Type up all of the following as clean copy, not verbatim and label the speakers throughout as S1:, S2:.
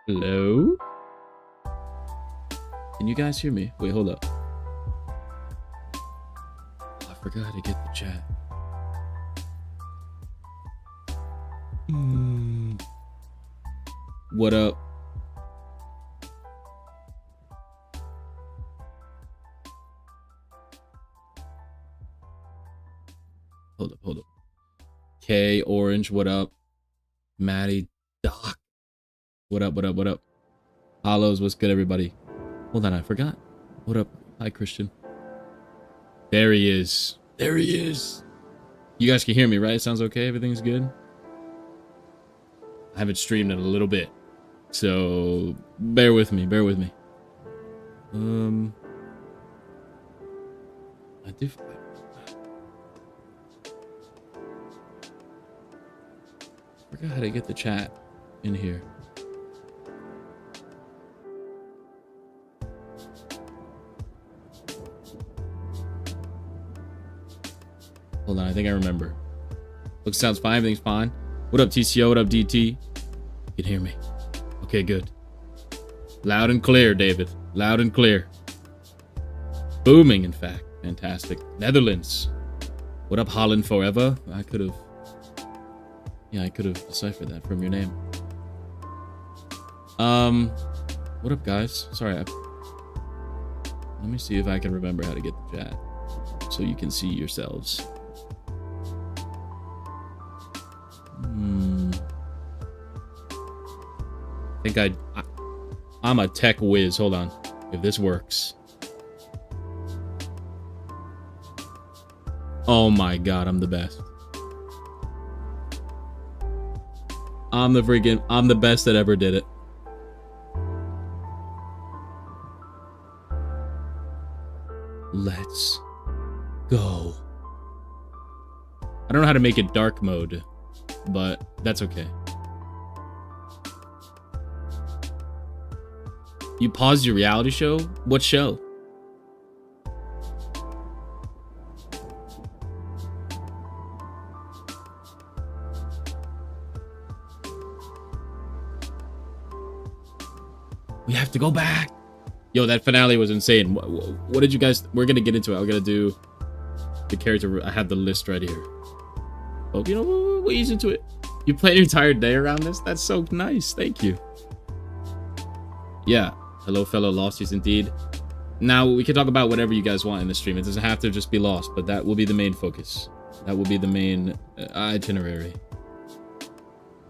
S1: Hello? Can you guys hear me? Wait, hold up. I forgot to get the chat. What up? Hold up. K Orange, what up? Maddie, Doc, what up? Hollows, what's good, everybody? Hold on, I forgot. What up? Hi, Christian. There he is. You guys can hear me, right? Sounds okay? Everything's good? I haven't streamed in a little bit, so bear with me. I do. I forgot how to get the chat in here. Hold on, I think I remember. Looks, sounds fine, everything's fine. What up, TCO? What up, DT? You can hear me. Okay, good. Loud and clear, David. Loud and clear. Booming, in fact. Fantastic. Netherlands. What up, Holland Forever? I could have deciphered that from your name. What up, guys? Sorry, let me see if I can remember how to get the chat so you can see yourselves. I think I'm a tech whiz. Hold on. If this works. Oh my god, I'm the best. I'm the best that ever did it. Let's go. I don't know how to make it dark mode, but that's okay. You paused your reality show? What show? We have to go back. Yo, that finale was insane. What did you guys... We're going to get into it. I'm going to do the character... I have the list right here. Oh, you know, we'll ease into it. You played your entire day around this? That's so nice. Thank you. Yeah. Hello, fellow losties indeed. Now, we can talk about whatever you guys want in the stream. It doesn't have to just be Lost, but that will be the main focus. That will be the main itinerary.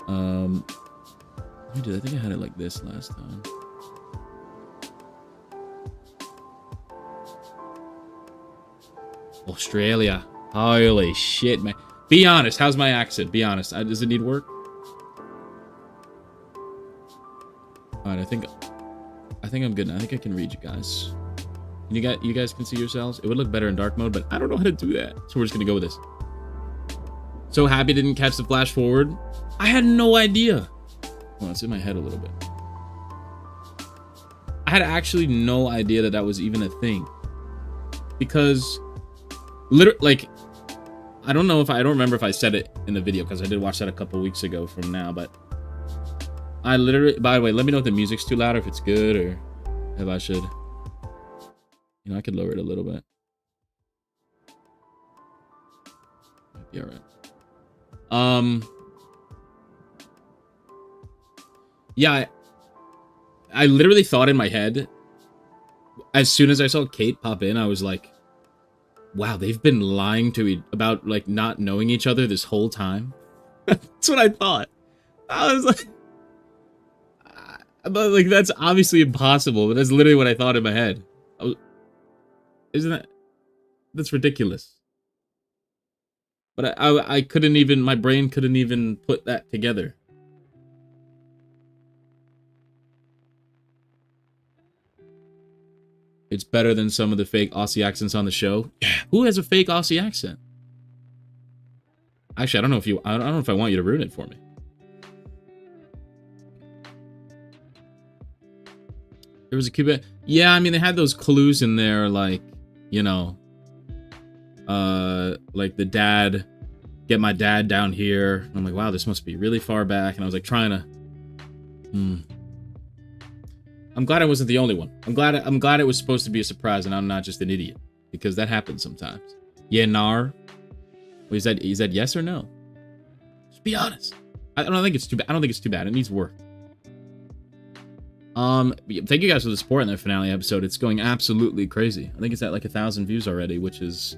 S1: I think I had it like this last time. Australia. Holy shit, man. Be honest. How's my accent? Be honest. Does it need work? Alright, I think I'm good now. I think I can read you guys. You guys can see yourselves? It would look better in dark mode, but I don't know how to do that. So we're just gonna go with this. So happy I didn't catch the flash forward. I had no idea. Well, it's in my head a little bit. I had actually no idea that was even a thing. Because literally, like, I don't remember if I said it in the video because I did watch that a couple weeks ago from now, but I literally, by the way, let me know if the music's too loud or if it's good or if I should, you know, I could lower it a little bit. Might be all right. Yeah, I literally thought in my head, as soon as I saw Kate pop in, I was like, wow, they've been lying to me about, like, not knowing each other this whole time. That's what I thought. I was like, but, like, that's obviously impossible, but that's literally what I thought in my head. That's ridiculous. But I couldn't even, my brain couldn't even put that together. It's better than some of the fake Aussie accents on the show. Who has a fake Aussie accent? Actually, I don't know if I want you to ruin it for me. There was a Cuban. Yeah, I mean, they had those clues in there, like, you know, like the dad, get my dad down here. And I'm like, wow, this must be really far back. And I was like trying to, I'm glad I wasn't the only one. I'm glad it was supposed to be a surprise and I'm not just an idiot, because that happens sometimes. Yeah, Nar. Is that yes or no? Just be honest. I don't think it's too bad. I don't think it's too bad. It needs work. Thank you guys for the support in the finale episode. It's going absolutely crazy. I think it's at like 1,000 views already, which is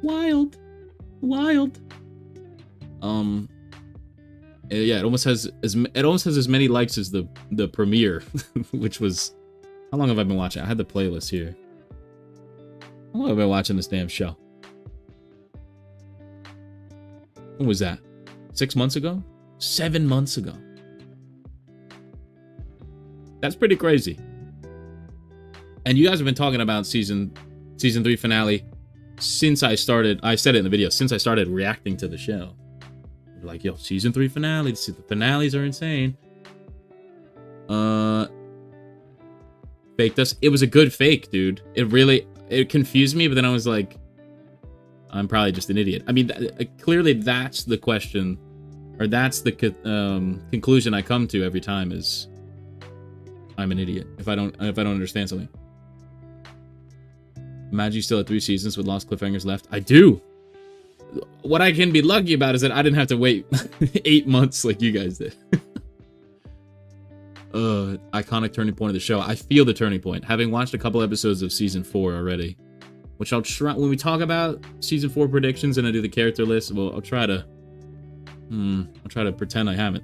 S1: wild. Yeah, it almost has as many likes as the premiere, which was, how long have I been watching? I had the playlist here. How long have I been watching this damn show? When was that? 6 months ago? 7 months ago. That's pretty crazy. And you guys have been talking about season 3 finale since I said it in the video, since I started reacting to the show. You're like, yo, season 3 finale. The finales are insane. Faked us. It was a good fake, dude. It confused me, but then I was like, I'm probably just an idiot. I mean, clearly that's the question, or that's the conclusion I come to every time is I'm an idiot if I don't understand something. Imagine you still had 3 seasons with lost cliffhangers left. I do. What I can be lucky about is that I didn't have to wait 8 months like you guys did. Iconic turning point of the show. I feel the turning point, having watched a couple episodes of season 4 already, which I'll try when we talk about season 4 predictions and I do the character list. Well, I'll try to pretend I haven't.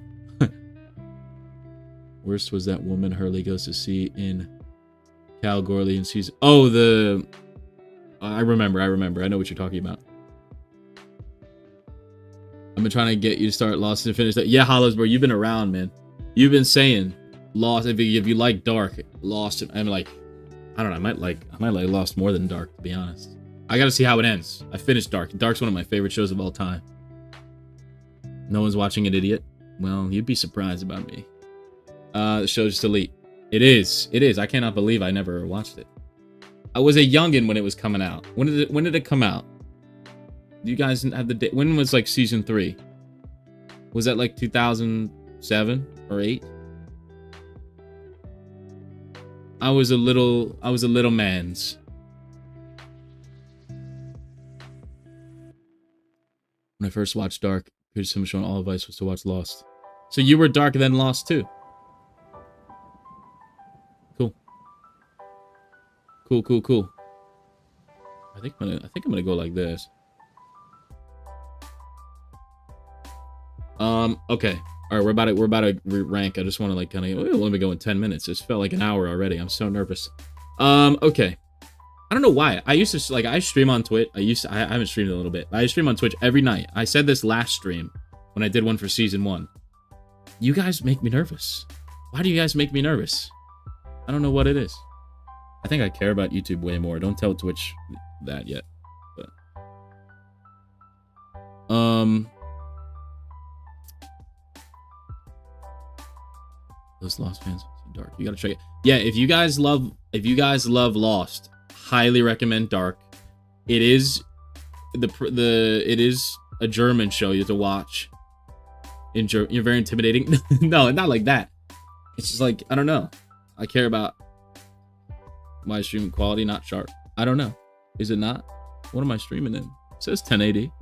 S1: Worst was that woman Hurley goes to see in Cal Gorley in season. Oh, I remember. I know what you're talking about. I've been trying to get you to start Lost and finish that. Yeah, Hollows, bro, you've been around, man. You've been saying Lost. If you like Dark, Lost. I'm like, I don't know. I might like Lost more than Dark, to be honest. I gotta see how it ends. I finished Dark. Dark's one of my favorite shows of all time. No one's watching it, idiot. Well, you'd be surprised about me. The show's just elite. It is. I cannot believe I never watched it. I was a youngin' when it was coming out. When did it come out? Do you guys have the date? When was like season 3? Was that like 2007 or 8? I was a little man's. When I first watched Dark, here's someone showing all advice was to watch Lost. So you were Dark then Lost too. Cool. I think I'm gonna go like this. Okay. All right, we're about to rank. I just want to like kind of let me go in 10 minutes. It felt like an hour already. I'm so nervous. Okay. I don't know why. I used to I stream on Twitch. I haven't streamed in a little bit. I stream on Twitch every night. I said this last stream when I did one for season 1. You guys make me nervous. Why do you guys make me nervous? I don't know what it is. I think I care about YouTube way more. Don't tell Twitch that yet. But those Lost fans, Dark. You gotta check it. Yeah, if you guys love Lost, highly recommend Dark. It is it is a German show you have to watch. You're very intimidating. No, not like that. It's just like, I don't know. I care about my streaming quality, not sharp. I don't know. Is it not? What am I streaming in? It says 1080.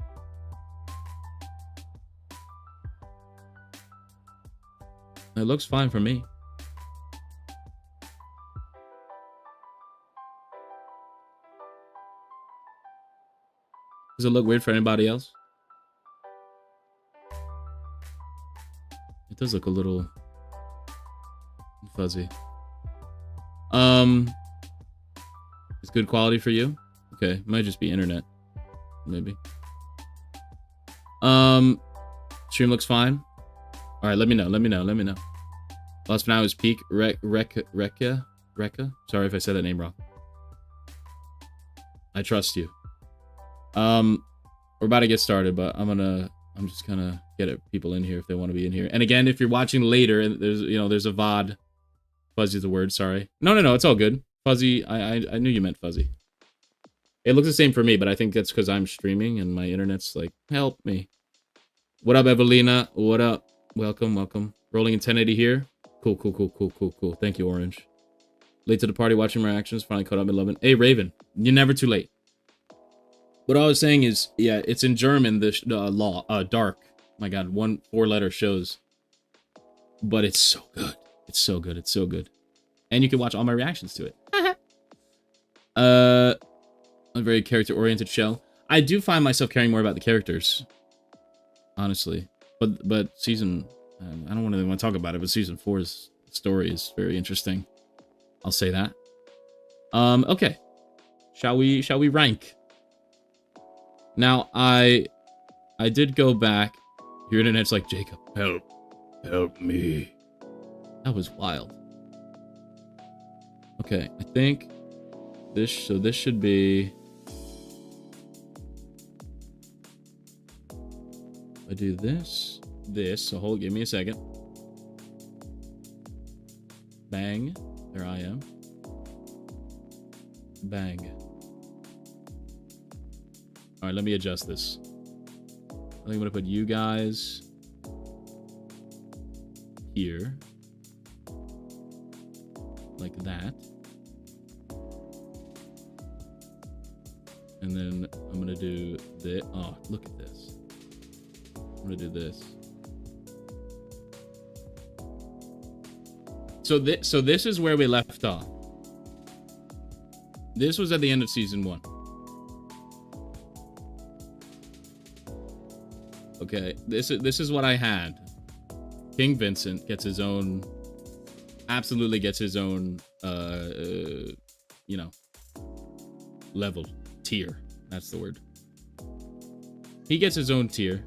S1: It looks fine for me. Does it look weird for anybody else? It does look a little fuzzy. It's good quality for you? Okay, might just be internet. Maybe. Stream looks fine. Alright, let me know. Lost for now is peak. Rekka? Sorry if I said that name wrong. I trust you. We're about to get started, but I'm just gonna get people in here if they want to be in here. And again, if you're watching later, there's a VOD. Fuzzy's the word, sorry. No, it's all good. Fuzzy, I knew you meant fuzzy. It looks the same for me, but I think that's because I'm streaming and my internet's like, help me. What up, Evelina? What up? Welcome. Rolling in 1080 here. Cool. Thank you, Orange. Late to the party, watching my reactions. Finally caught up in loving. Hey, Raven, you're never too late. What I was saying is, yeah, it's in German. The dark. My God, 4-letter shows, but it's so good. It's so good. It's so good, and you can watch all my reactions to it. A very character-oriented show. I do find myself caring more about the characters, honestly. But season, I don't really want to talk about it, but season 4's story is very interesting. I'll say that. Okay. Shall we rank? Now, I did go back. Your internet's like, Jacob, help me. That was wild. Okay, I think this should be, I do this, so hold, give me a second. Bang. There I am. Bang. All right, let me adjust this. I think I'm gonna put you guys here, like that. And then I'm gonna do this. Oh, look at this. I'm gonna do this. So this is where we left off. This was at the end of season 1. Okay, this is what I had. King Vincent gets his own, absolutely gets his own, you know, level, tier. That's the word. He gets his own tier.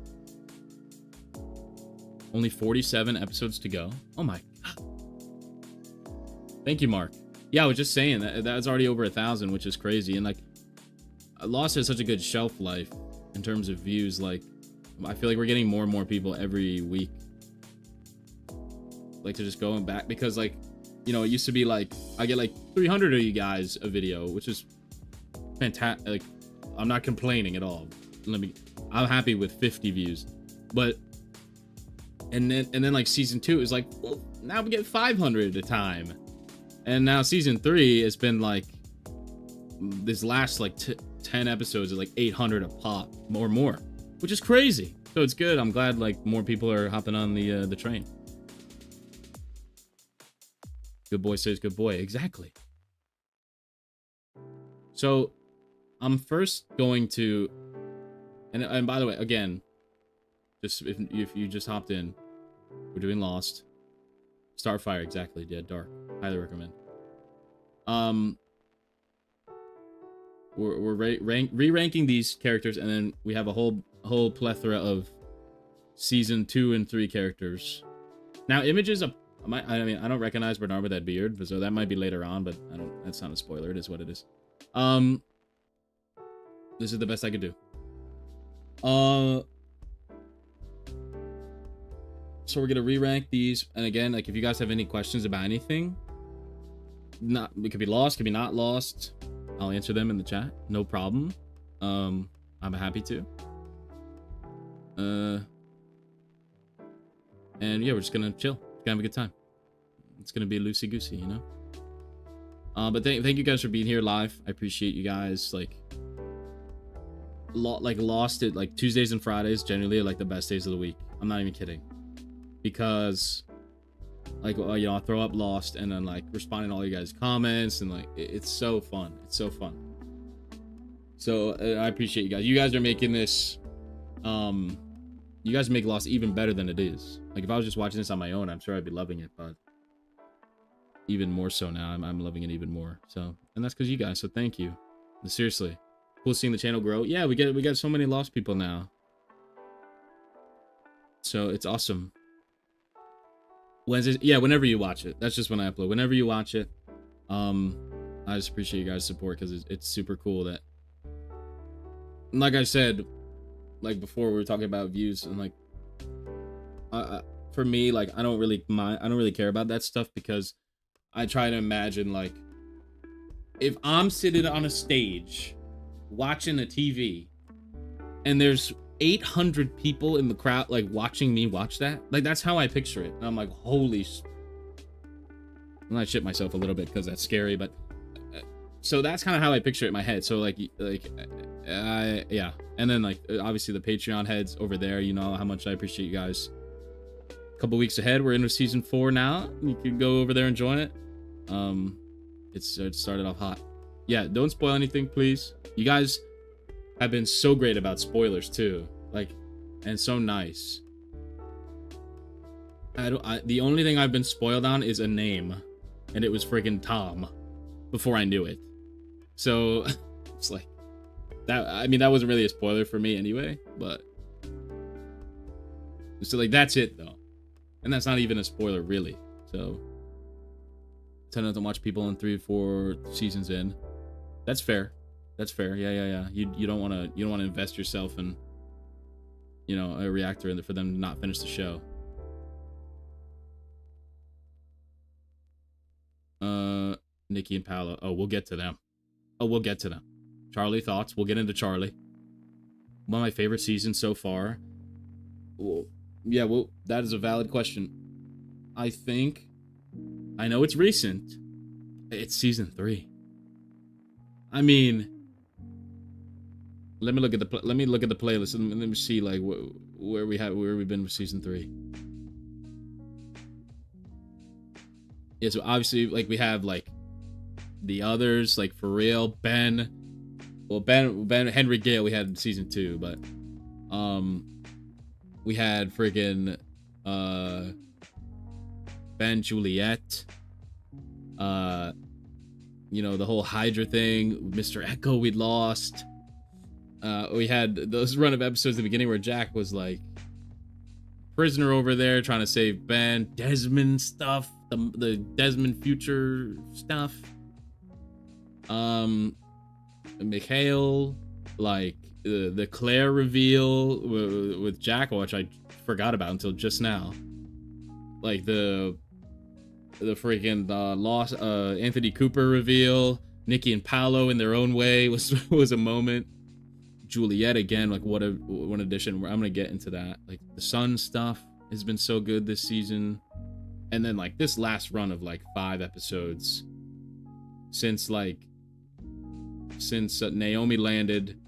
S1: Only 47 episodes to go. Oh my God. Thank you, Mark. Yeah, I was just saying that's already over 1,000, which is crazy. And like, Lost has such a good shelf life in terms of views. Like, I feel like we're getting more and more people every week, like, to just going back, because like, you know, it used to be like I get like 300 of you guys a video, which is fantastic. Like, I'm not complaining at all. I'm happy with 50 views, but and then like season 2 is like, well, now we get 500 at a time, and now season 3 has been like, this last like 10 episodes is like 800 a pop, more, which is crazy. So it's good. I'm glad like more people are hopping on the train. Good boy says good boy. Exactly. So I'm first going to, and by the way, again, just if you just hopped in, we're doing Lost, Starfire, exactly. Yeah, Dark. Highly recommend. We're re-ranking these characters, and then we have a whole plethora of season 2 and 3 characters. Now, Images of, I mean, I don't recognize Bernard with that beard, so that might be later on, but I don't. That's not a spoiler. It is what it is. This is the best I could do. So we're gonna re-rank these, and again, like, if you guys have any questions about anything, it could be lost, could be not lost, I'll answer them in the chat, no problem. I'm happy to. And yeah, we're just gonna chill, gonna have a good time. It's gonna be loosey goosey, you know. But thank you guys for being here live. I appreciate you guys. Like Lost it, like Tuesdays and Fridays generally are like the best days of the week. I'm not even kidding, because like, you know, I'll throw up Lost and then like responding to all you guys' comments, and like it's so fun. It's so fun. So I appreciate you guys. You guys are making this, you guys make Lost even better than it is. Like, if I was just watching this on my own, I'm sure I'd be loving it, but even more so now. I'm loving it even more. So, and that's because you guys. So thank you. But seriously, cool seeing the channel grow. Yeah, we got so many Lost people now. So it's awesome. Wednesdays, yeah, whenever you watch it. That's just when I upload. Whenever you watch it. I just appreciate you guys' support, because it's super cool that, like I said, like before, we were talking about views, and like, for me, like, I don't really care about that stuff, because I try to imagine, like, if I'm sitting on a stage watching a TV and there's 800 people in the crowd, like, watching me watch that, like, that's how I picture it. And I'm like, holy And I shit myself a little bit because that's scary, but so that's kind of how I picture it in my head. So yeah. And then like obviously the Patreon heads over there, you know how much I appreciate you guys. A couple weeks ahead, we're into season 4 now. You can go over there and join it. It started off hot. Yeah, don't spoil anything, please. You guys have been so great about spoilers too, like, and so nice. The only thing I've been spoiled on is a name, and it was freaking Tom before I knew it. So it's like that. I mean, that wasn't really a spoiler for me anyway, but so like that's it though, and that's not even a spoiler really. So tend not to watch people in 3 or 4 seasons in. That's fair. That's fair. Yeah. You don't want to invest yourself in, you know, a reactor and for them to not finish the show. Nikki and Paolo. Oh, we'll get to them. Charlie, thoughts? We'll get into Charlie. One of my favorite seasons so far. Well, yeah, well, that is a valid question. I know it's recent. It's season 3. I mean, let me look at the playlist and let me see like where we've been with season 3. Yeah, so obviously like we have like the others, like for real, Ben Henry Gale we had in season 2, but we had friggin' Ben Juliet, you know, the whole Hydra thing, Mr. Echo we'd lost. We had those run of episodes at the beginning where Jack was like prisoner over there trying to save Ben, Desmond stuff, the Desmond future stuff. Mikhail, like the Claire reveal with Jack, which I forgot about until just now. Like the freaking lost Anthony Cooper reveal, Nikki and Paolo in their own way was a moment. Juliet again, like what one addition. I'm gonna get into that. Like the Sun stuff has been so good this season, and then like this last run of like 5 episodes since Naomi landed,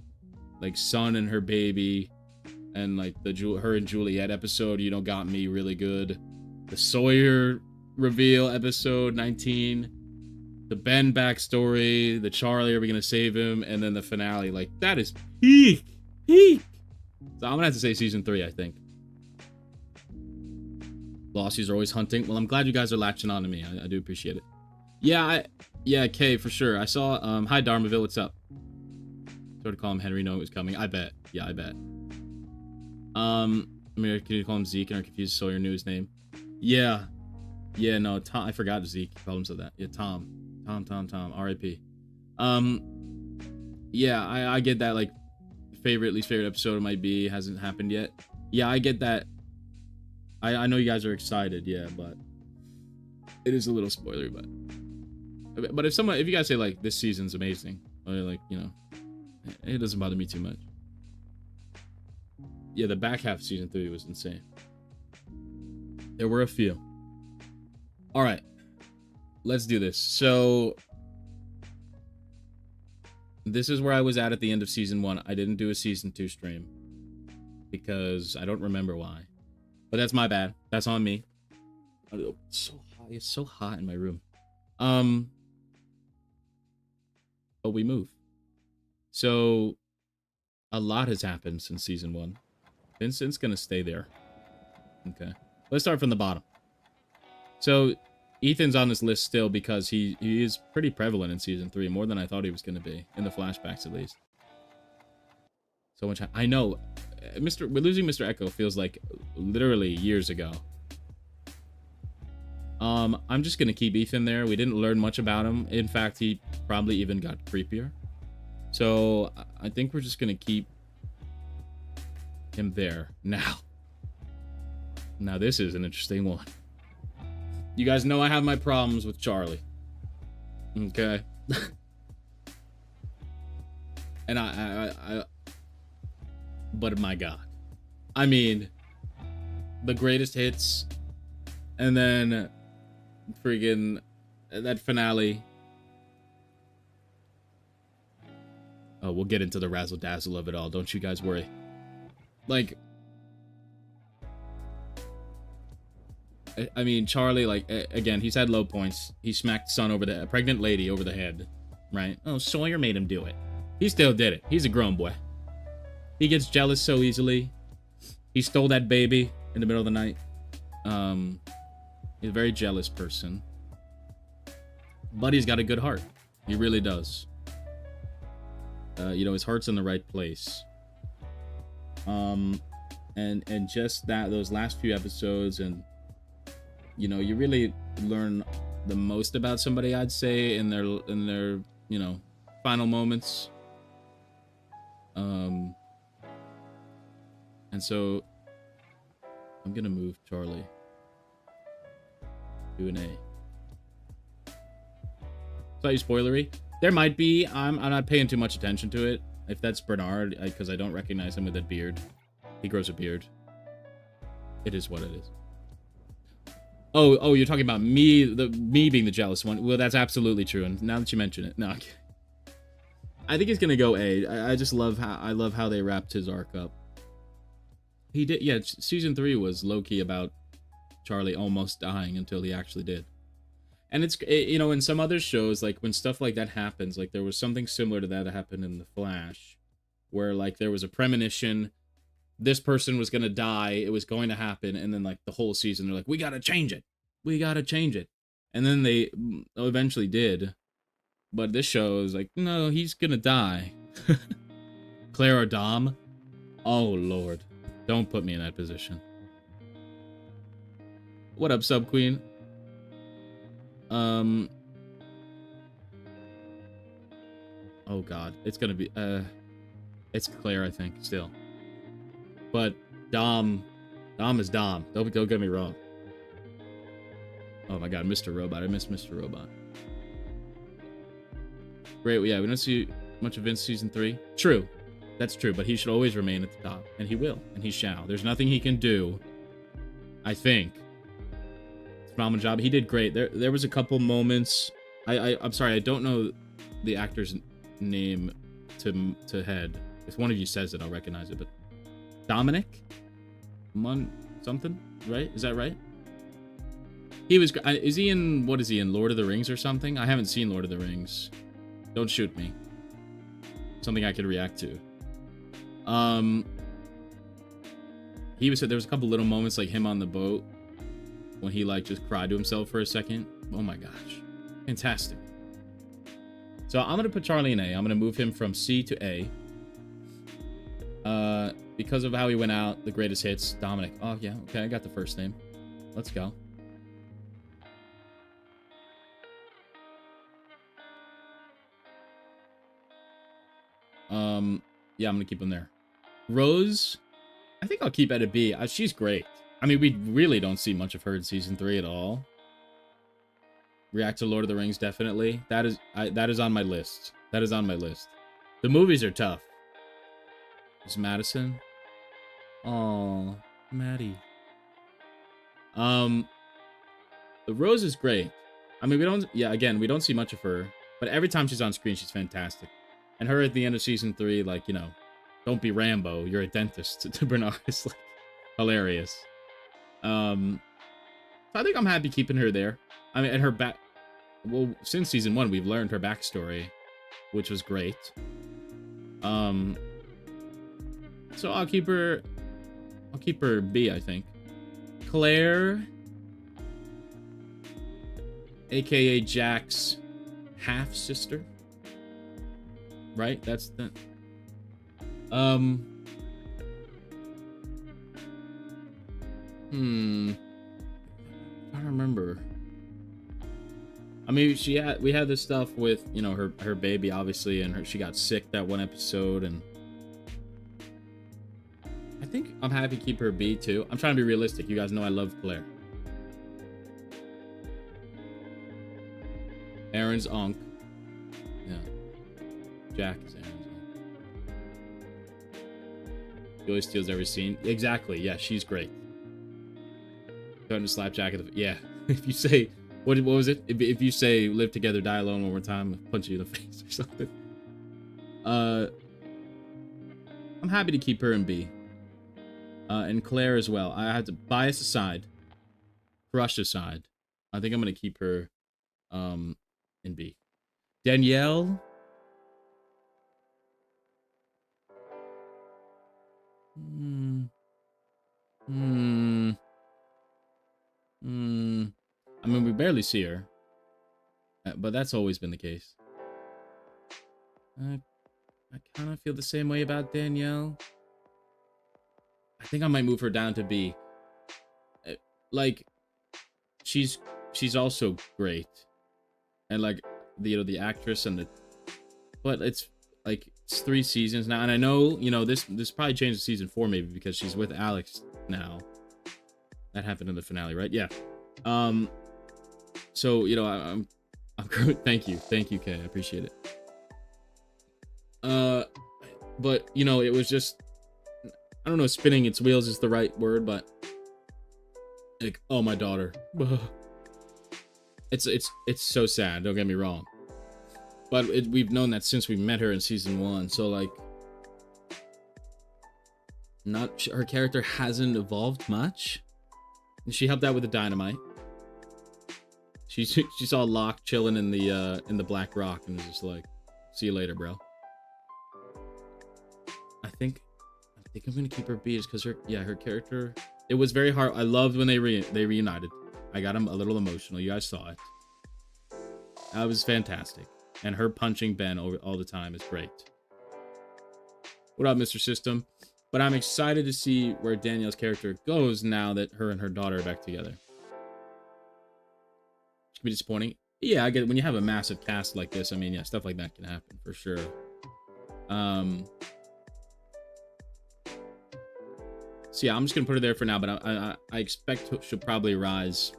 S1: like Sun and her baby, and like her and Juliet episode, you know, got me really good. The Sawyer reveal episode 19, the Ben backstory, the Charlie, are we gonna save him, and then the finale, like that is peak. So I'm gonna have to say season 3, I think. Lossies are always hunting. Well, I'm glad you guys are latching on to me. I do appreciate it. Yeah, Kay, for sure. I saw hi Dharmaville, what's up? Sort of call him Henry, know it was coming. I bet. Yeah, I bet. I mean, can you call him Zeke and I confused Sawyer knew his name? Yeah, no, Tom, I forgot Zeke called him so that. Yeah, Tom, R.I.P. Yeah, I get that, like least favorite episode it might be hasn't happened yet. Yeah, I get that. I know you guys are excited, yeah, but it is a little spoilery, but if you guys say like this season's amazing, or like, you know, it doesn't bother me too much. Yeah, the back half of season 3 was insane. There were a few. All right, let's do this. So this is where I was at the end of season 1. I didn't do a season 2 stream because I don't remember why, but that's my bad. That's on me. Oh, it's so hot. It's so hot in my room. But we move. So a lot has happened since season 1. Vincent's gonna stay there. Okay, let's start from the bottom. So Ethan's on this list still because he is pretty prevalent in season 3, more than I thought he was gonna be, in the flashbacks at least. So much. I know, we're losing Mr. Echo feels like literally years ago. I'm just gonna keep Ethan there. We didn't learn much about him. In fact, he probably even got creepier. So I think we're just gonna keep him there now. Now this is an interesting one. You guys know I have my problems with Charlie. Okay. And I but my God. I mean, the greatest hits, and then friggin' that finale. Oh, we'll get into the razzle dazzle of it all. Don't you guys worry. Like, I mean, Charlie, like, again, he's had low points. He smacked son over a pregnant lady over the head, right? Oh, Sawyer made him do it. He still did it. He's a grown boy. He gets jealous so easily. He stole that baby in the middle of the night. He's a very jealous person. But he's got a good heart. He really does. You know, his heart's in the right place. And just those last few episodes, and you know, you really learn the most about somebody, I'd say, in their you know, final moments. And so I'm gonna move Charlie to an A. Slightly spoilery. There might be. I'm not paying too much attention to it. If that's Bernard, because I don't recognize him with that beard. He grows a beard. It is what it is. Oh, you're talking about me being the jealous one. Well, that's absolutely true. And now that you mention it, no, I think he's gonna go A. I just love how they wrapped his arc up. He did, yeah. Season 3 was low-key about Charlie almost dying until he actually did. And you know, in some other shows, like when stuff like that happens, like there was something similar to that happened in The Flash, where like there was a premonition, this person was going to die, it was going to happen, and then like the whole season they're like, we got to change it. We got to change it. And then they eventually did. But this show is like, no, he's going to die. Claire or Dom? Oh, Lord. Don't put me in that position. What up, Sub Queen? Oh God, it's gonna be it's Claire, I think, still. But Dom is Dom. Don't get me wrong. Oh my God, Mr. Robot. I miss Mr. Robot. Great, yeah, we don't see much of Vince season 3. True, that's true, but he should always remain at the top, and he will, and he shall. There's nothing he can do, I think. Phenomenal job. He did great. There was a couple moments. I'm sorry, I don't know the actor's name to head. If one of you says it, I'll recognize it. But Dominic something, right? Is that right? He was. Is he in? What is he in? Lord of the Rings or something? I haven't seen Lord of the Rings. Don't shoot me. Something I could react to. He was. There was a couple little moments like him on the boat, when he like just cried to himself for a second. Oh my gosh. Fantastic. So I'm going to put Charlie in A. I'm going to move him from C to A. Because of how he went out, the greatest hits, Dominic. Oh yeah, okay, I got the first name. Let's go. Yeah, I'm going to keep him there. Rose, I think I'll keep at a B. She's great. I mean, we really don't see much of her in season 3 at all. React to Lord of the Rings, definitely. That is on my list. That is on my list. The movies are tough. Is Madison? Oh, Maddie. The Rose is great. I mean, we don't see much of her, but every time she's on screen, she's fantastic. And her at the end of season 3, like, you know, don't be Rambo, you're a dentist to Bernard. It's like hilarious. So I think I'm happy keeping her there. I mean, and her well, since season 1, we've learned her backstory, which was great. So I'll keep her B, I think. Claire, aka Jack's half sister, right? That's the I don't remember. I mean, we had this stuff with, you know, her baby, obviously, and she got sick that one episode, and I think I'm happy to keep her B too. I'm trying to be realistic. You guys know I love Claire. Aaron's Unc. Yeah. Jack is Aaron's Unc. She always steals every scene. Exactly. Yeah, she's great. Starting to slap Jack at the... Yeah. If you say What was it? If you say live together, die alone one more time, I'll punch you in the face or something. I'm happy to keep her in B. And Claire as well. I had to bias aside, crush aside. I think I'm gonna keep her in B. Danielle. I mean, we barely see her, but that's always been the case. I kind of feel the same way about Danielle. I think I might move her down to B. Like, she's also great, and like the actress and but it's like it's 3 seasons now, and I know this probably changed to season 4 maybe because she's with Alex now. That happened in the finale, right? Yeah. So I'm thank you, Kay. I appreciate it. But it was just, I don't know, spinning its wheels is the right word, but like, oh, my daughter. It's so sad. Don't get me wrong. But we've known that since we met her in season 1. So like, her character hasn't evolved much. And she helped out with the dynamite. She saw Locke chilling in the Black Rock and was just like, see you later, bro. I think I'm gonna keep her B just because her character. It was very hard. I loved when they reunited. I got a little emotional. You guys saw it. That was fantastic. And her punching Ben all the time is great. What up, Mr. System? But I'm excited to see where Danielle's character goes now that her and her daughter are back together. It can be disappointing. Yeah, I get it. When you have a massive cast like this, I mean, yeah, stuff like that can happen for sure. So yeah, I'm just gonna put her there for now, but I expect she'll probably rise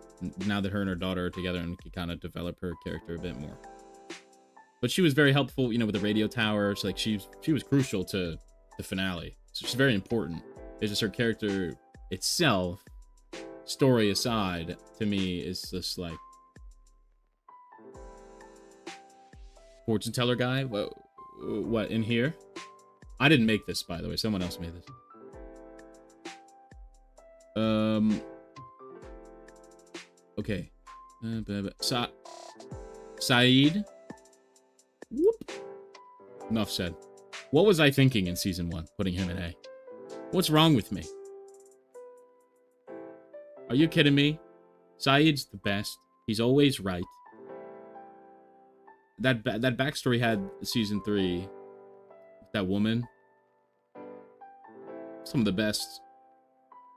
S1: now that her and her daughter are together and can kind of develop her character a bit more. But she was very helpful, with the radio tower. So like she was crucial to the finale. So she's very important. It's just her character itself, story aside, to me is just like fortune teller guy. What in here? I didn't make this, by the way. Someone else made this. Okay. Saeed. Whoop. Enough said. What was I thinking in season 1, putting him in A? What's wrong with me? Are you kidding me? Saeed's the best. He's always right. That backstory had season 3. That woman. Some of the best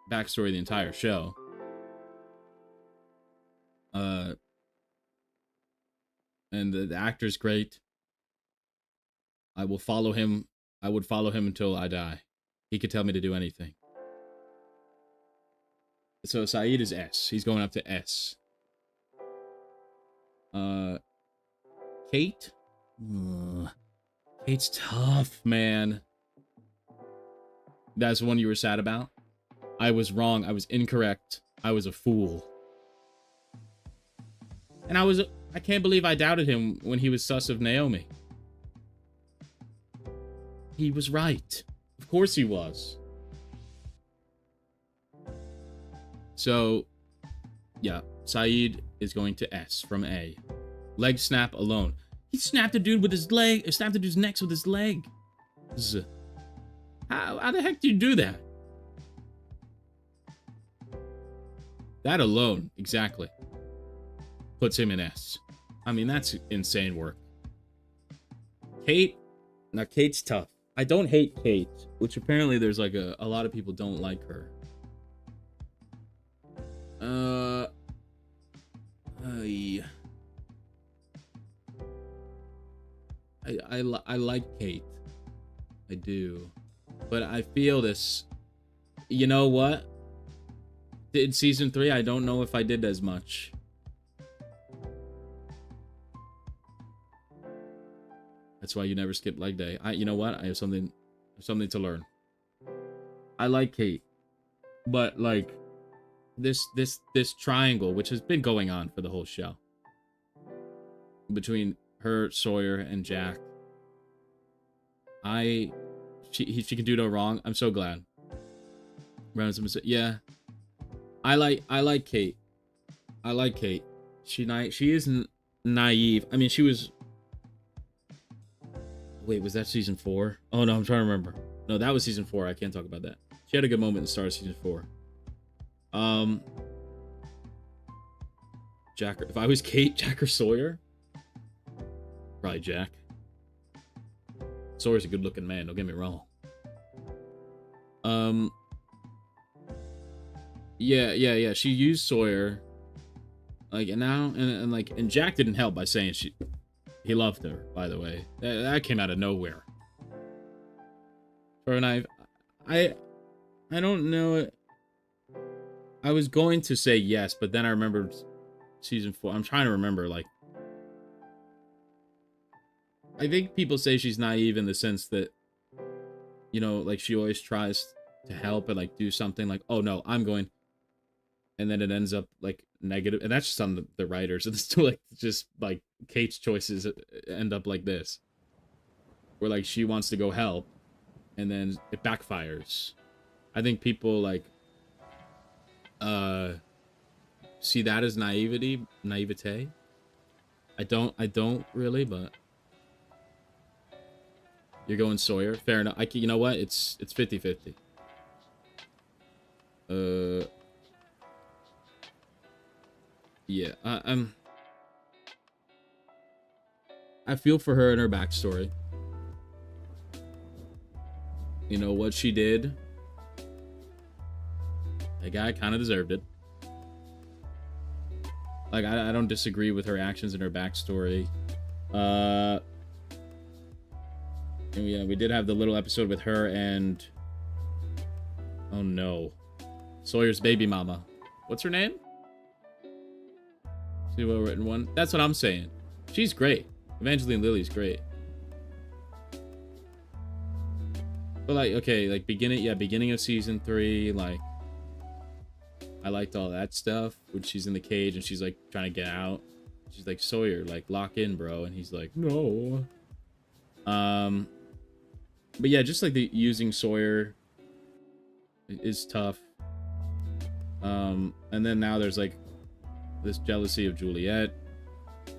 S1: backstory of the entire show. And the actor's great. I will follow him. I would follow him until I die. He could tell me to do anything. So Saeed is S. He's going up to S. Kate? Kate's tough, man. That's the one you were sad about? I was wrong. I was incorrect. I was a fool. And I can't believe I doubted him when he was sus of Naomi. He was right. Of course he was. So, yeah, Saeed is going to S from A. Leg snap alone. He snapped a dude with his leg, snapped a dude's neck with his leg. How the heck do you do that? That alone, exactly, puts him in S. I mean, that's insane work. Kate, now Kate's tough. I don't hate Kate, which apparently there's like a lot of people don't like her. I like Kate. I do. But I feel this. You know what? In season 3, I don't know if I did as much. That's why you never skip leg day. You know what? I have something to learn. I like Kate, but like, this triangle, which has been going on for the whole show, between her, Sawyer, and Jack. She can do no wrong. I'm so glad. Yeah, I like Kate. I like Kate. She isn't naive. I mean, she was. Wait, was that season 4? Oh no, I'm trying to remember. No, that was season 4. I can't talk about that. She had a good moment at the start of season 4. Jack. If I was Kate, Jack or Sawyer, probably Jack. Sawyer's a good-looking man. Don't get me wrong. Yeah. She used Sawyer, like, and now and Jack didn't help by saying he loved her. By the way, that came out of nowhere. For an I don't know. I was going to say yes, but then I remembered season 4. I'm trying to remember, like, I think people say she's naive in the sense that, you know, like, she always tries to help and, like, do something like, oh no, I'm going, and then it ends up, like, negative, and that's just on the writers, and it's still, like, just, like, Kate's choices end up like this, where, like, she wants to go help, and then it backfires. I think people, like, see that as naivete. I don't really, but you're going Sawyer. Fair enough. You know what? It's 50-50. Yeah. I feel for her and her backstory. You know what she did. That guy kind of deserved it. Like, I don't disagree with her actions and her backstory. And yeah, we did have the little episode with her and, oh no, Sawyer's baby mama. What's her name? See, well written one. That's what I'm saying. She's great. Evangeline Lilly's great. But like, okay, like beginning of season 3, like, I liked all that stuff when she's in the cage and she's like trying to get out. She's like, Sawyer, like, lock in, bro. And he's like, no. But yeah, just like the using Sawyer is tough. And then now there's like this jealousy of Juliet,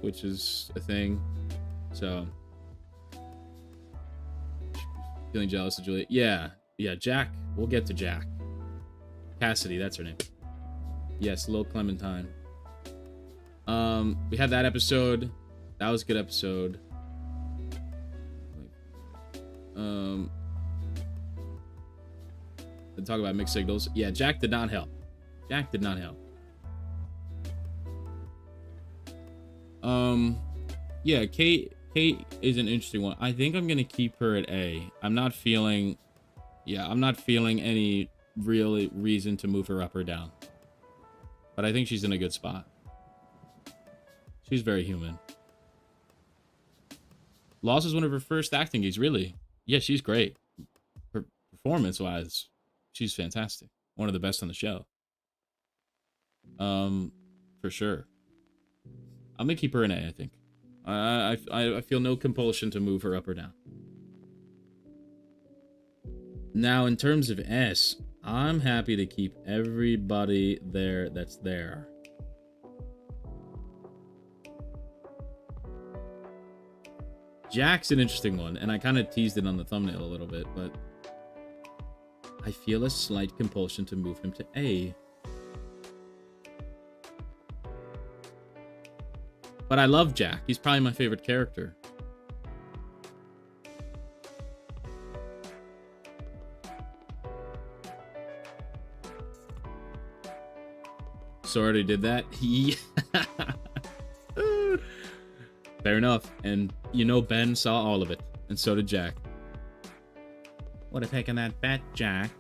S1: which is a thing. So feeling jealous of Juliet. Yeah, Jack. We'll get to Jack. Cassidy, that's her name. Yes, Lil Clementine. We had that episode. That was a good episode. Talk about mixed signals. Yeah, Jack did not help. Yeah, Kate is an interesting one. I think I'm gonna keep her at A. I'm not feeling any real reason to move her up or down. But I think she's in a good spot. She's very human. Lost is one of her first acting gigs, really. Yeah, she's great. Performance-wise, she's fantastic. One of the best on the show. For sure. I'm gonna keep her in A, I think. I feel no compulsion to move her up or down. Now, in terms of S, I'm happy to keep everybody there that's there. Jack's an interesting one, and I kind of teased it on the thumbnail a little bit, but I feel a slight compulsion to move him to A. But I love Jack. He's probably my favorite character. So already did that. Fair enough. And you know Ben saw all of it. And so did Jack. Would have taken that bet, Jack.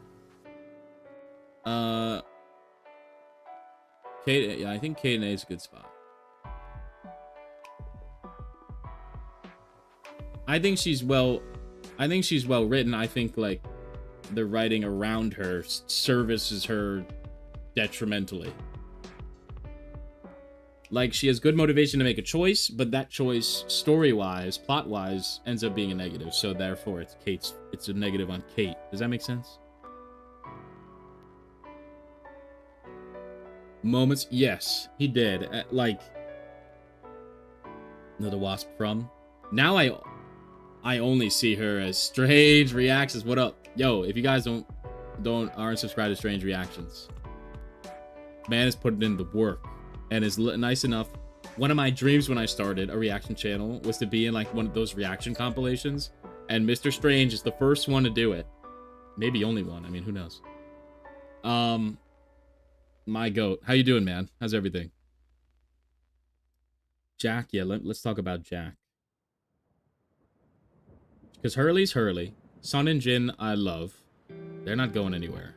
S1: Kate, yeah, I think Kate and A is a good spot. I think she's well written. I think like the writing around her services her detrimentally. Like, she has good motivation to make a choice, but that choice, story-wise, plot-wise, ends up being a negative. So therefore, it's a negative on Kate. Does that make sense? Moments, yes, he did. Like, another Wasp from. Now I only see her as Strange Reactions. What up? Yo, if you guys aren't subscribed to Strange Reactions, man is putting in the work and is nice enough. One of my dreams when I started a reaction channel was to be in like one of those reaction compilations, and Mr. Strange is the first one to do it. Maybe only one. I mean, who knows? My goat. How you doing, man? How's everything? Jack, yeah, let's talk about Jack. Because Hurley's Hurley. Sun and Jin, I love. They're not going anywhere.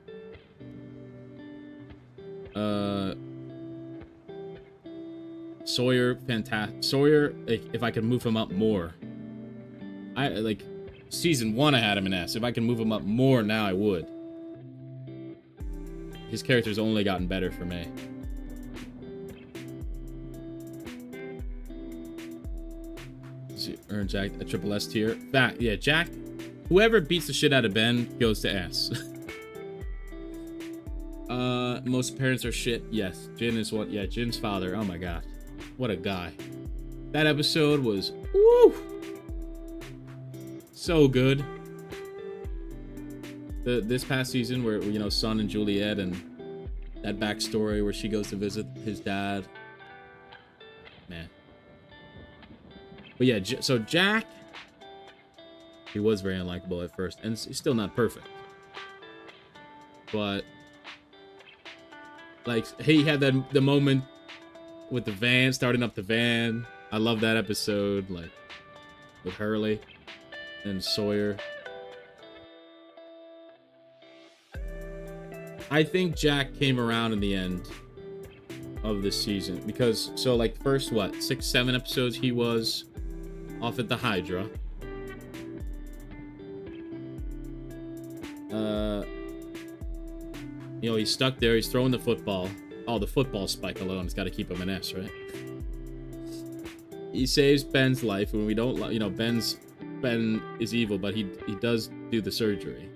S1: Sawyer, fantastic. Sawyer, like, if I could move him up more. Like, season 1 I had him in S. If I can move him up more now, I would. His character's only gotten better for me. Earn Jack a triple S tier. Back, yeah, Jack. Whoever beats the shit out of Ben goes to S. Most parents are shit. Yes, Jin is what? Yeah, Jin's father. Oh my god, what a guy. That episode was woo, so good. This past season where, you know, Sun and Juliet and that backstory where she goes to visit his dad. Man. But yeah, so Jack, he was very unlikable at first, and he's still not perfect. But like, he had the moment with the van, starting up the van. I love that episode, like with Hurley and Sawyer. I think Jack came around in the end of this season because, so like, first what, 6-7 episodes he was off at the Hydra. You know, he's stuck there. He's throwing the football. Oh, the football spike alone has got to keep him an S, right? He saves Ben's life when we don't, you know, Ben is evil, but he does do the surgery.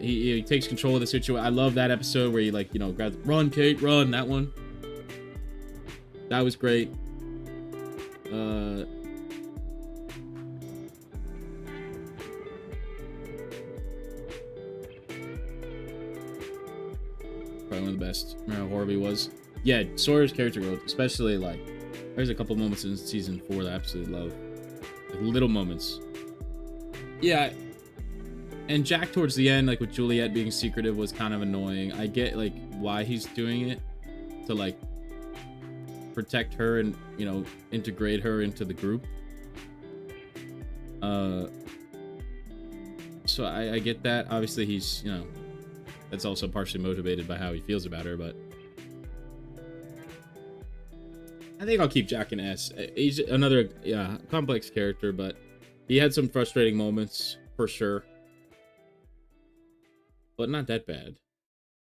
S1: He takes control of the situation. I love that episode where he, like, you know, grabs, run, Kate, run. That one. That was great. Probably one of the best. Remember how Horby was? Yeah, Sawyer's character growth, especially, like, there's a couple moments in season 4 that I absolutely love. Like, little moments. Yeah. And Jack towards the end, like with Juliet being secretive, was kind of annoying. I get, like, why he's doing it. To, like, protect her and, you know, integrate her into the group. So I get that. Obviously, he's, you know, that's also partially motivated by how he feels about her, but I think I'll keep Jack in S. He's another, yeah, complex character, but he had some frustrating moments, for sure. But not that bad.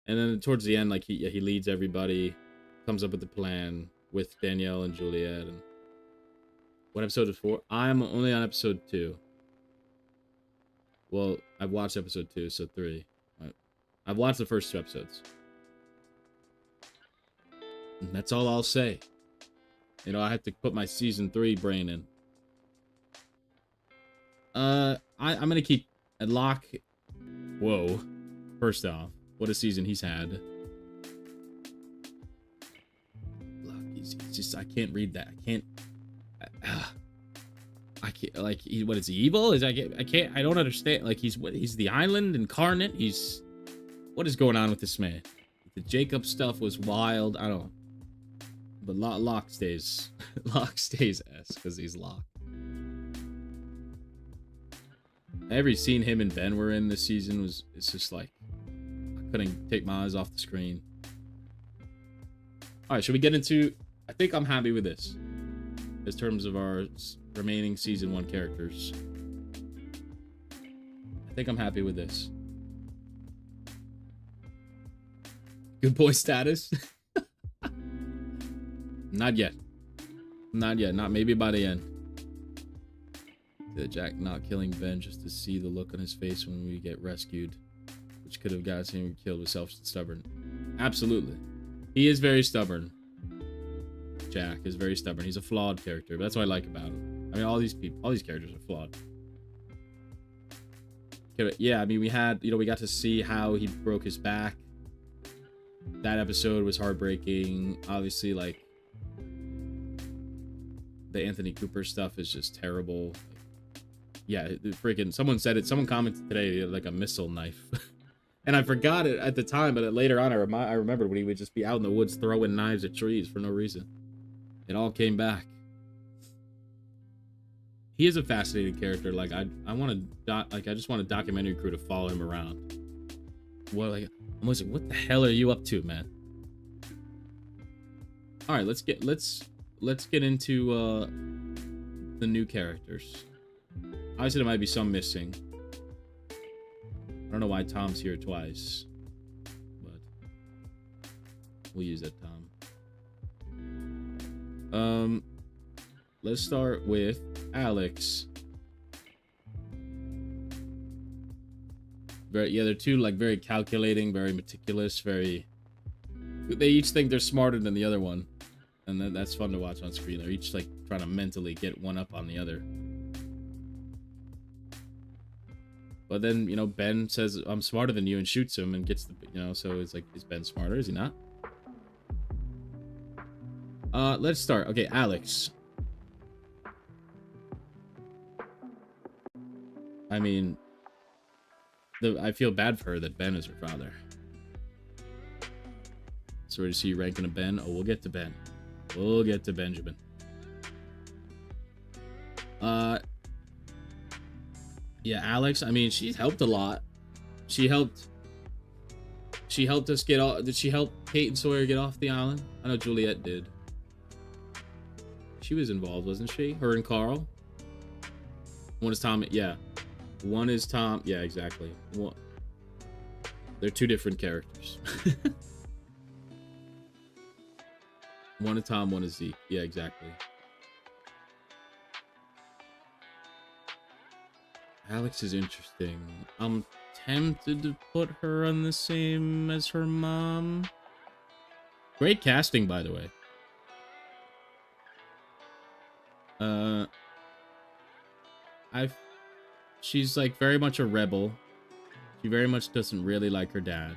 S1: And then towards the end, like, he leads everybody, comes up with the plan with Danielle and Juliet. And what episode is 4? I'm only on episode 2. Well, I've watched episode 2, so 3. I've watched the first 2 episodes. And that's all I'll say. You know, I have to put my season 3 brain in. I'm gonna keep Locke. Whoa. First off, what a season he's had. Look, he's just, I can't read that. I can't, like, what is he, evil? I don't understand. Like, he's the island incarnate. What is going on with this man? The Jacob stuff was wild. I don't know. But Locke stays S because he's Locke. Every scene him and Ben were in this season it's just like, I couldn't take my eyes off the screen. All right, should we get into, I think I'm happy with this in terms of our remaining season 1 characters. I think I'm happy with this. Good boy status? Not yet. Not yet. Not maybe by the end. Jack not killing Ben just to see the look on his face when we get rescued, which could have got him killed, with stubborn. Absolutely. He is very stubborn. Jack is very stubborn. He's a flawed character, but that's what I like about him. I mean, all these characters are flawed. Okay, yeah, I mean, we got to see how he broke his back. That episode was heartbreaking. Obviously, like, the Anthony Cooper stuff is just terrible. Yeah, freaking, someone said it. Someone commented today, like a missile knife. And I forgot it at the time, but later on, I remembered when he would just be out in the woods throwing knives at trees for no reason. It all came back. He is a fascinating character. Like, I just want a documentary crew to follow him around. Well, like, I'm always like, what the hell are you up to, man? All right, let's get into the new characters. Obviously, there might be some missing. I don't know why Tom's here twice, but we'll use that Tom. Let's start with Alex. They're two, like, very calculating, very meticulous, they each think they're smarter than the other one, and that's fun to watch on screen. They're each, like, trying to mentally get one up on the other. But then, Ben says, I'm smarter than you, and shoots him and gets the, so it's like, is Ben smarter? Is he not? Let's start. Okay, Alex. I mean, I feel bad for her that Ben is her father. So we're to see you ranking a Ben. Oh, we'll get to Ben. We'll get to Benjamin. Yeah, Alex, I mean, she's helped a lot. She helped us get off. Did she help Kate and Sawyer get off the island? I know Juliet did. She was involved, wasn't she? Her and Carl. One is Tom. Yeah. One is Tom. Yeah, exactly. They're two different characters. One is Tom, one is Zeke. Yeah, exactly. Alex is interesting. I'm tempted to put her on the same as her mom. Great casting, by the way. She's like very much a rebel. She very much doesn't really like her dad,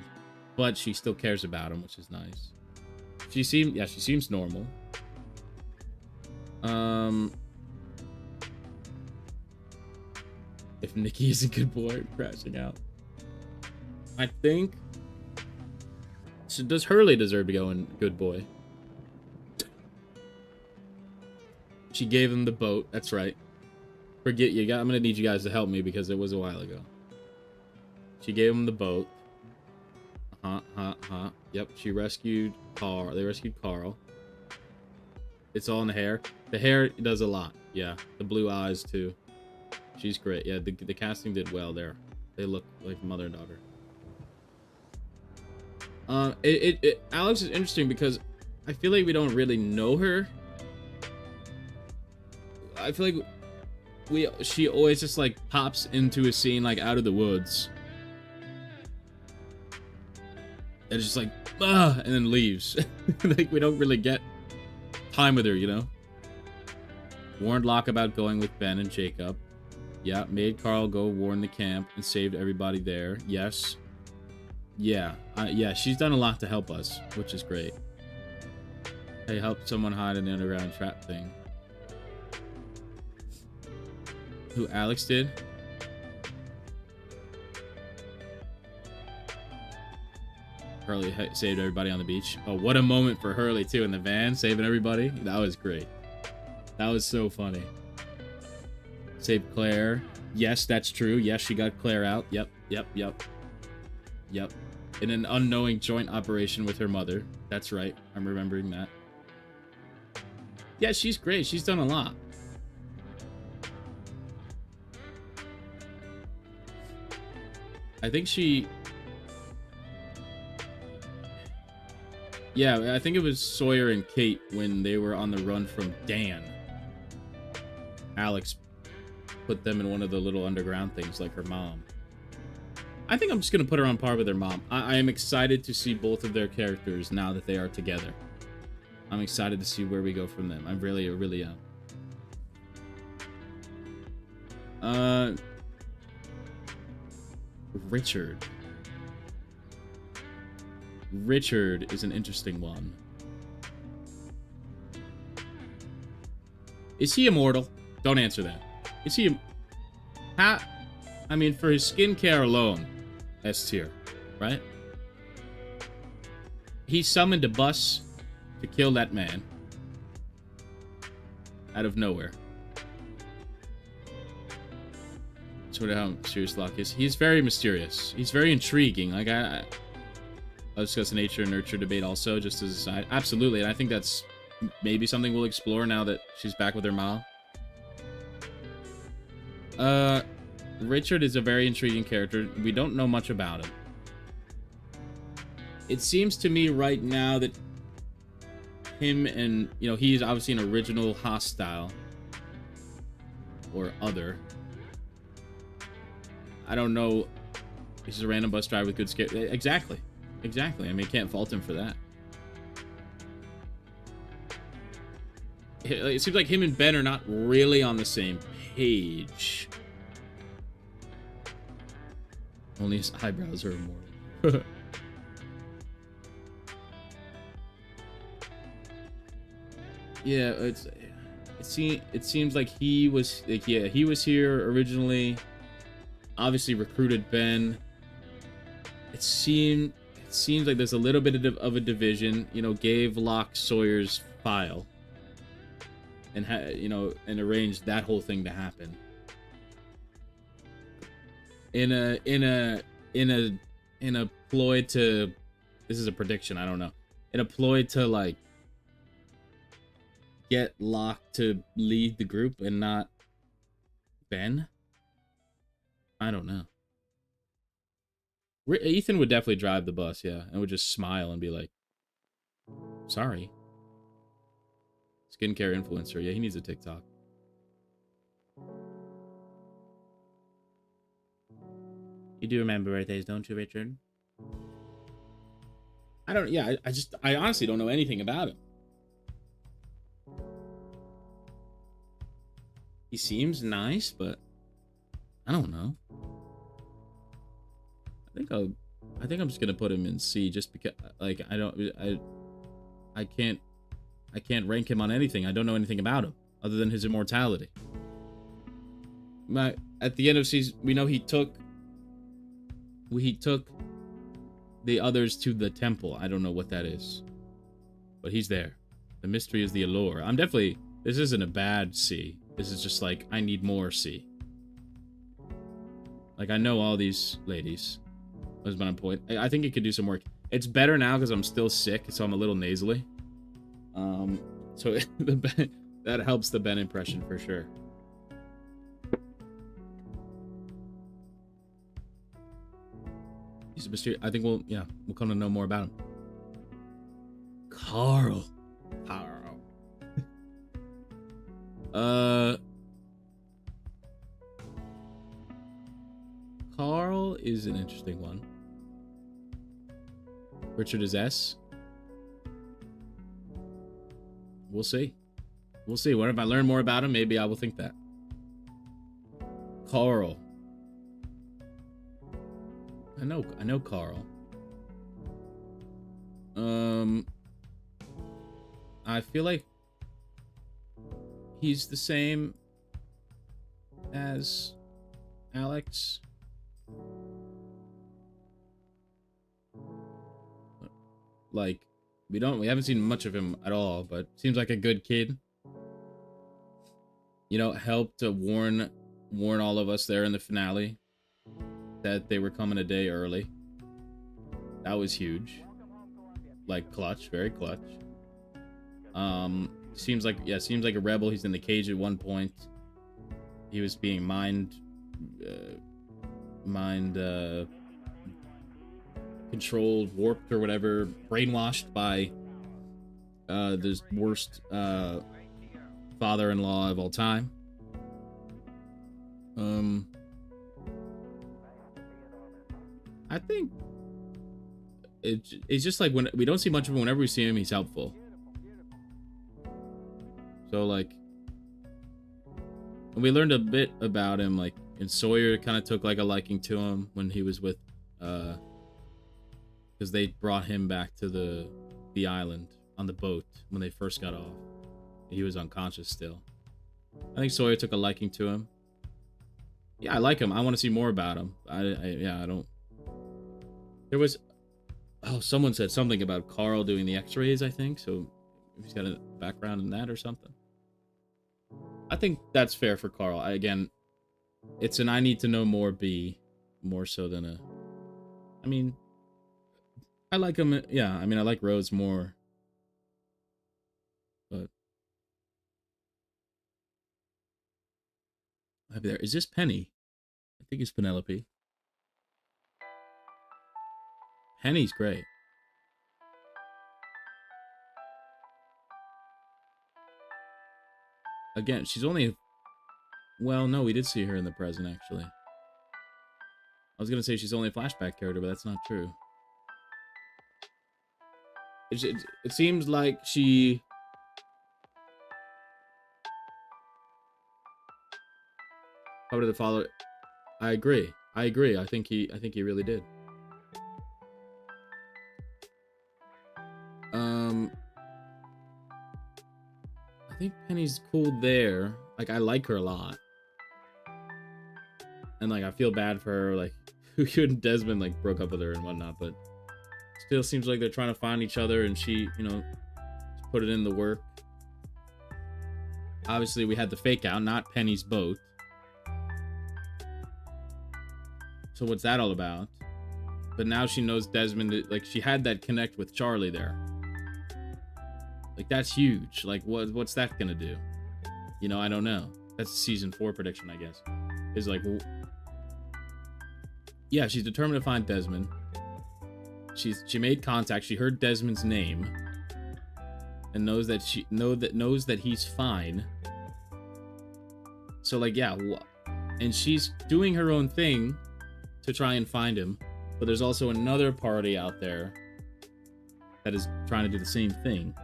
S1: but she still cares about him, which is nice. She seems normal. If Nikki is a good boy, I'm crashing out. I think. So does Hurley deserve to go in good boy? She gave him the boat. That's right. Forget you. I'm gonna need you guys to help me because it was a while ago. She gave him the boat. Yep. She rescued Carl. They rescued Carl. It's all in the hair. The hair does a lot. Yeah. The blue eyes too. She's great. Yeah. The casting did well there. They look like mother and daughter. Alex is interesting because I feel like we don't really know her. I feel like she always just like pops into a scene like out of the woods. And it's just like, and then leaves. Like we don't really get time with her, you know? Warned Locke about going with Ben and Jacob. Yeah, made Carl go warn the camp and saved everybody there. Yes. Yeah, she's done a lot to help us, which is great. Hey, helped someone hide in the underground trap thing. Who Alex did? Hurley saved everybody on the beach. Oh, what a moment for Hurley too in the van, saving everybody. That was great. That was so funny. Saved Claire. Yes, that's true. Yes, she got Claire out. Yep. In an unknowing joint operation with her mother. That's right. I'm remembering that. Yeah, she's great. She's done a lot. I think she... Yeah, I think it was Sawyer and Kate when they were on the run from Dan. Alex put them in one of the little underground things like her mom. I think I'm just going to put her on par with her mom. I am excited to see both of their characters now that they are together. I'm excited to see where we go from them. I really am. Richard. Richard is an interesting one. Is he immortal? Don't answer that. Is he... I mean, for his skincare alone, S tier, right? He summoned a bus to kill that man. Out of nowhere. Sort of how serious Locke is. He's very mysterious. He's very intriguing. Like, I'll discuss the nature and nurture debate also, just as a side. Absolutely, and I think that's maybe something we'll explore now that she's back with her mom. Richard is a very intriguing character. We don't know much about him. It seems to me right now that him and, you know, he's obviously an original hostile. Or other. I don't know. He's just a random bus driver with good skill. Exactly. Exactly. I mean, can't fault him for that. It seems like him and Ben are not really on the same page. Only his eyebrows are immortal. Yeah, it seems like he was like, yeah, he was here originally. Obviously recruited Ben. It seems like there's a little bit of a division. You know, gave Locke Sawyer's file, and and arranged that whole thing to happen. In a ploy to, this is a prediction, I don't know. In a ploy to like get Locke to lead the group and not Ben. I don't know. Ethan would definitely drive the bus, yeah, and would just smile and be like, sorry. Skincare influencer, yeah, he needs a TikTok. You do remember birthdays, don't you, Richard? I don't, yeah, I honestly don't know anything about him. He seems nice, but I don't know. I think I'm just gonna put him in C just because, like, I can't rank him on anything. I don't know anything about him other than his immortality. At the end of season, we know he took the others to the temple. I don't know what that is, but he's there. The mystery is the allure. This isn't a bad C. This is just like, I need more C. Like, I know all these ladies. Was my point. I think it could do some work. It's better now because I'm still sick, so I'm a little nasally. So that helps the Ben impression for sure. He's a mystery. I think we'll come to know more about him. Carl. Carl is an interesting one. Richard is S. We'll see. We'll see. What if I learn more about him? Maybe I will think that. Carl. I know Carl. I feel like he's the same as Alex. Like, we haven't seen much of him at all, but seems like a good kid. You know, helped to warn all of us there in the finale that they were coming a day early. That was huge. Like, clutch, very clutch. Seems like a rebel. He's in the cage at one point. He was being mind controlled, warped, or whatever, brainwashed by the worst father-in-law of all time. I think it's just like when we don't see much of him. Whenever we see him, he's helpful. So like, and we learned a bit about him, like, and Sawyer kind of took like a liking to him when he was with, because they brought him back to the island on the boat when they first got off. He was unconscious still. I think Sawyer took a liking to him. Yeah, I like him. I want to see more about him. I don't. There was, oh, someone said something about Carl doing the X-rays. I think so. He's got a background in that or something. I think that's fair for Carl. Again, it's an I need to know more B, more so than a. I mean, I like him. Yeah, I mean, I like Rose more. But I'll be there. Is this Penny? I think it's Penelope. Penny's great. Again, she's only. Well, no, we did see her in the present, actually. I was gonna say she's only a flashback character, but that's not true. It seems like she. How did the father? I agree. I think he really did. I think Penny's cool there. Like, I like her a lot. And, like, I feel bad for her, like, you and Desmond, like, broke up with her and whatnot, but still seems like they're trying to find each other, and she, you know, put it in the work. Obviously, we had the fake out, not Penny's boat. So what's that all about? But now she knows Desmond, like, she had that connect with Charlie there. Like, that's huge. Like, what's that gonna do? You know, I don't know. That's a season 4 prediction, I guess. Is like, yeah, she's determined to find Desmond. She made contact. She heard Desmond's name, and knows that knows that he's fine. So like, yeah, and she's doing her own thing to try and find him. But there's also another party out there that is trying to do the same thing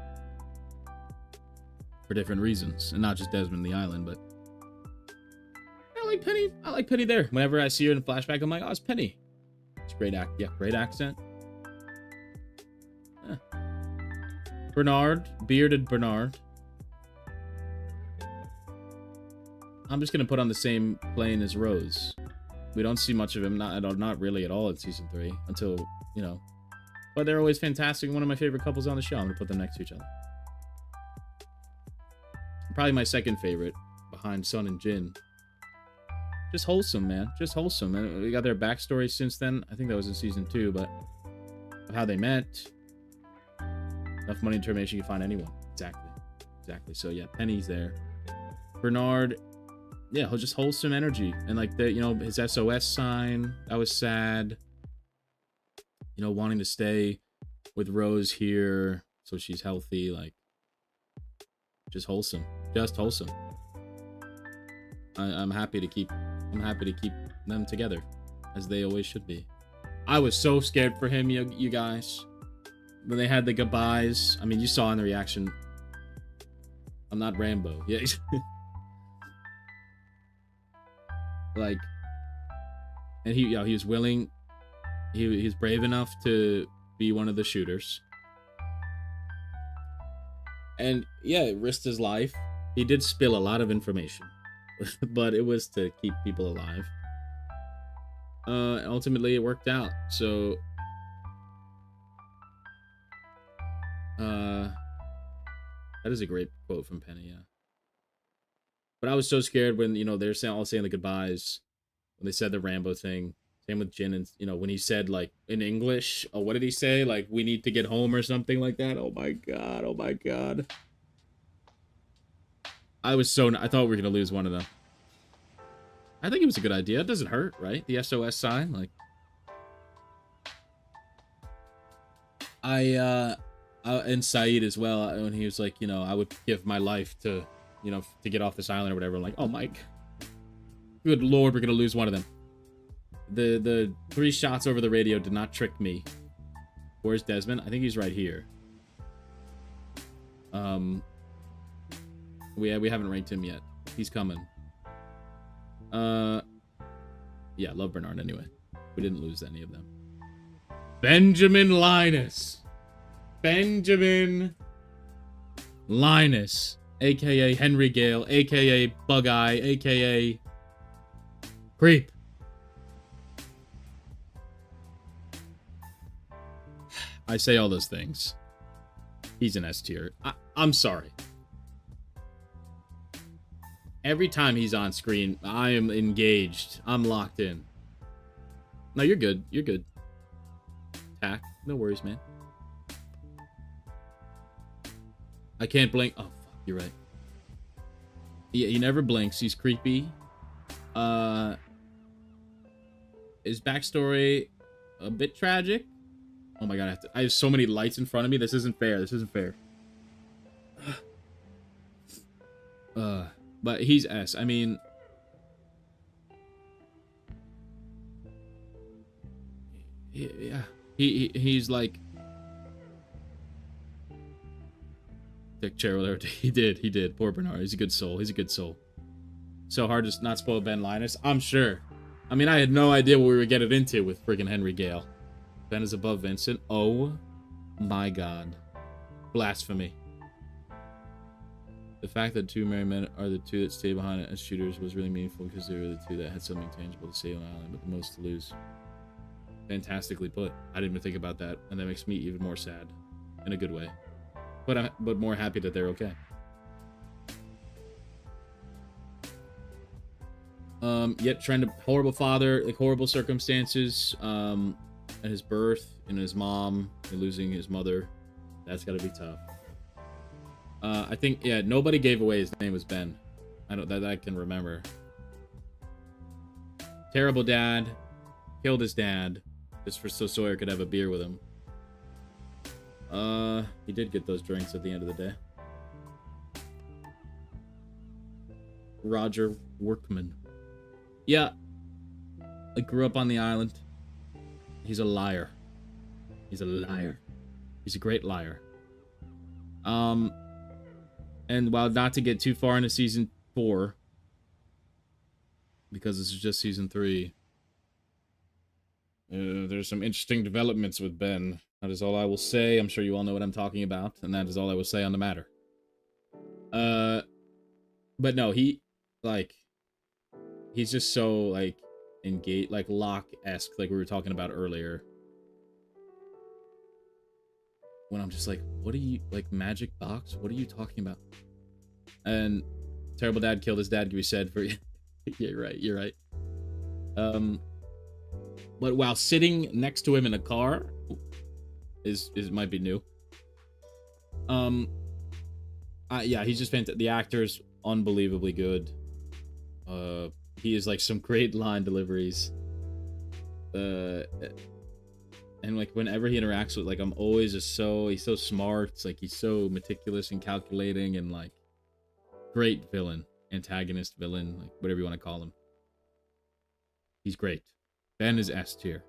S1: for different reasons, and not just Desmond the island. But I like Penny. I like Penny there. Whenever I see her in a flashback, I'm like, oh, it's Penny. It's great great accent. Yeah. Bernard, bearded Bernard. I'm just gonna put on the same plane as Rose. We don't see much of him, not really at all in season 3 until, you know. But they're always fantastic. One of my favorite couples on the show. I'm gonna put them next to each other. Probably my second favorite, behind Sun and Jin. Just wholesome, man. Just wholesome. And we got their backstory since then. I think that was in season 2, but how they met. Enough money and determination you can find anyone. Exactly. So yeah, Penny's there. Bernard, yeah, just wholesome energy. And like the, you know, his SOS sign, that was sad. You know, wanting to stay with Rose here so she's healthy, like, just wholesome. Just wholesome. I'm happy to keep them together, as they always should be. I was so scared for him, you guys. When they had the goodbyes, I mean, you saw in the reaction. I'm not Rambo. Yeah. Like, and he was willing. He's brave enough to be one of the shooters. And yeah, risked his life. He did spill a lot of information, but it was to keep people alive. Ultimately, it worked out. So, that is a great quote from Penny. Yeah. But I was so scared when, you know, they're all saying the goodbyes, when they said the Rambo thing. Same with Jin, and, you know, when he said, like, in English, oh, what did he say? Like, we need to get home or something like that. Oh my god. Oh my god. I thought we were gonna lose one of them. I think it was a good idea. It doesn't hurt, right? The SOS sign, like, I and Saeed as well, when he was like, you know, I would give my life to, you know, to get off this island or whatever. I'm like, oh my good lord, we're gonna lose one of them. The 3 shots over the radio did not trick me. Where's Desmond? I think he's right here. We haven't ranked him yet. He's coming. Yeah, love Bernard anyway. We didn't lose any of them. Benjamin Linus. Benjamin Linus, aka Henry Gale, aka Bug Eye, aka Creep. I say all those things. He's an S tier. I'm sorry. Every time he's on screen, I am engaged. I'm locked in. No, you're good. You're good. Tack. No worries, man. I can't blink. Oh, fuck. You're right. Yeah, he never blinks. He's creepy. His backstory a bit tragic. Oh my god, I have so many lights in front of me. This isn't fair. This isn't fair. But he's S. I mean, yeah, he's like Dick chair, whatever. He did. Poor Bernard. He's a good soul. He's a good soul. So hard to not spoil Ben Linus. I'm sure. I mean, I had no idea what we were getting into with friggin' Henry Gale. Ben is above Vincent. Oh my god. Blasphemy. The fact that 2 married men are the 2 that stay behind as shooters was really meaningful because they were the 2 that had something tangible to say on the island, but the most to lose. Fantastically put. I didn't even think about that, and that makes me even more sad. In a good way. But more happy that they're okay. Yet trying to horrible father, like horrible circumstances, at his birth, and his mom, and losing his mother. That's gotta be tough. I think, yeah, nobody gave away his name was Ben. I don't that I can remember. Terrible dad, killed his dad, just for so Sawyer could have a beer with him. He did get those drinks at the end of the day. Roger Workman. Yeah. I grew up on the island. He's a liar. He's a liar. He's a great liar. And while not to get too far into season 4, because this is just season 3, there's some interesting developments with Ben. That is all I will say. I'm sure you all know what I'm talking about, and that is all I will say on the matter. But no, he's just so, like, engaged, like, Locke-esque, like we were talking about earlier. When I'm just like, what are you, like, magic box? What are you talking about? And terrible dad killed his dad, we said, for... Yeah, you're right. But while sitting next to him in a car, is might be new. Yeah, he's just fantastic. The actor's unbelievably good. He is like some great line deliveries. And like whenever he interacts with, like, I'm always just he's so smart. It's like he's so meticulous and calculating, and like great villain, antagonist, villain, like whatever you want to call him. He's great. Ben is S tier.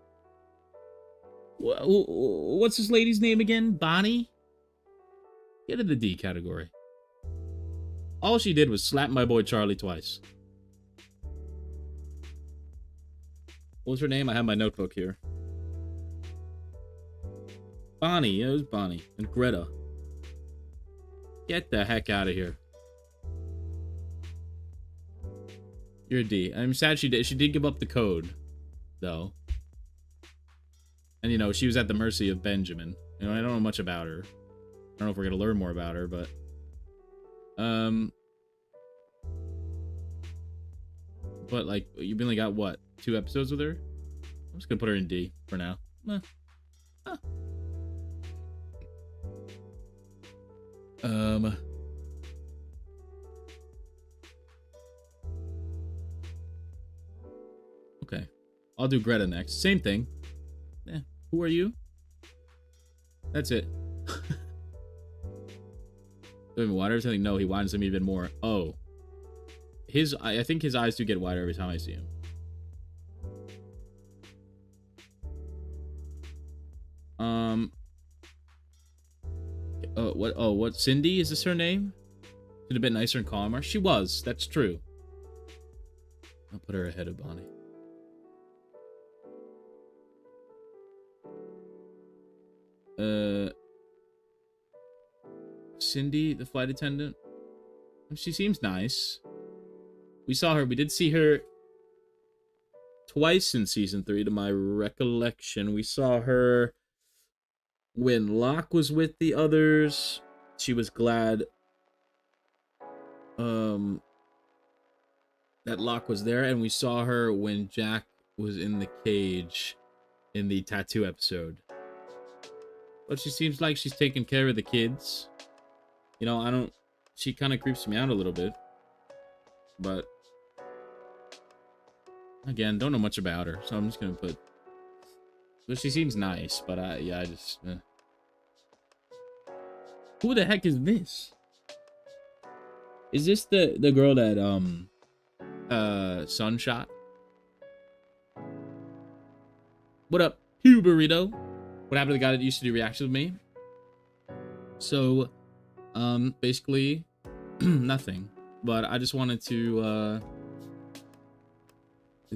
S1: What's this lady's name again? Bonnie? Get in the D category. All she did was slap my boy Charlie twice. What was her name? I have my notebook here. Bonnie. Yeah, it was Bonnie. And Greta. Get the heck out of here. You're a D. I'm sad she did give up the code, though. And, you know, she was at the mercy of Benjamin. You know, I don't know much about her. I don't know if we're going to learn more about her, but... But, like, you've only got, what, 2 episodes with her? I'm just going to put her in D for now. Okay. I'll do Greta next. Same thing. Who are you? That's it. wider? I think no, he widens them even more. Oh, I think his eyes do get wider every time I see him. What? Cindy, is this her name? She's a bit nicer and calmer. She was. That's true. I'll put her ahead of Bonnie. Cindy, the flight attendant. She seems nice. We did see her twice in season 3, to my recollection. We saw her when Locke was with the others. She was glad that Locke was there, and we saw her when Jack was in the cage in the tattoo episode. But she seems like she's taking care of the kids. You know, she kind of creeps me out a little bit. But again, don't know much about her, so I'm just gonna put. But she seems nice, but I just. Who the heck is this? Is this the girl that Sun shot? What up, Hugh Burrito? What happened to the guy that used to do reactions with me? So, basically, nothing. But I just wanted to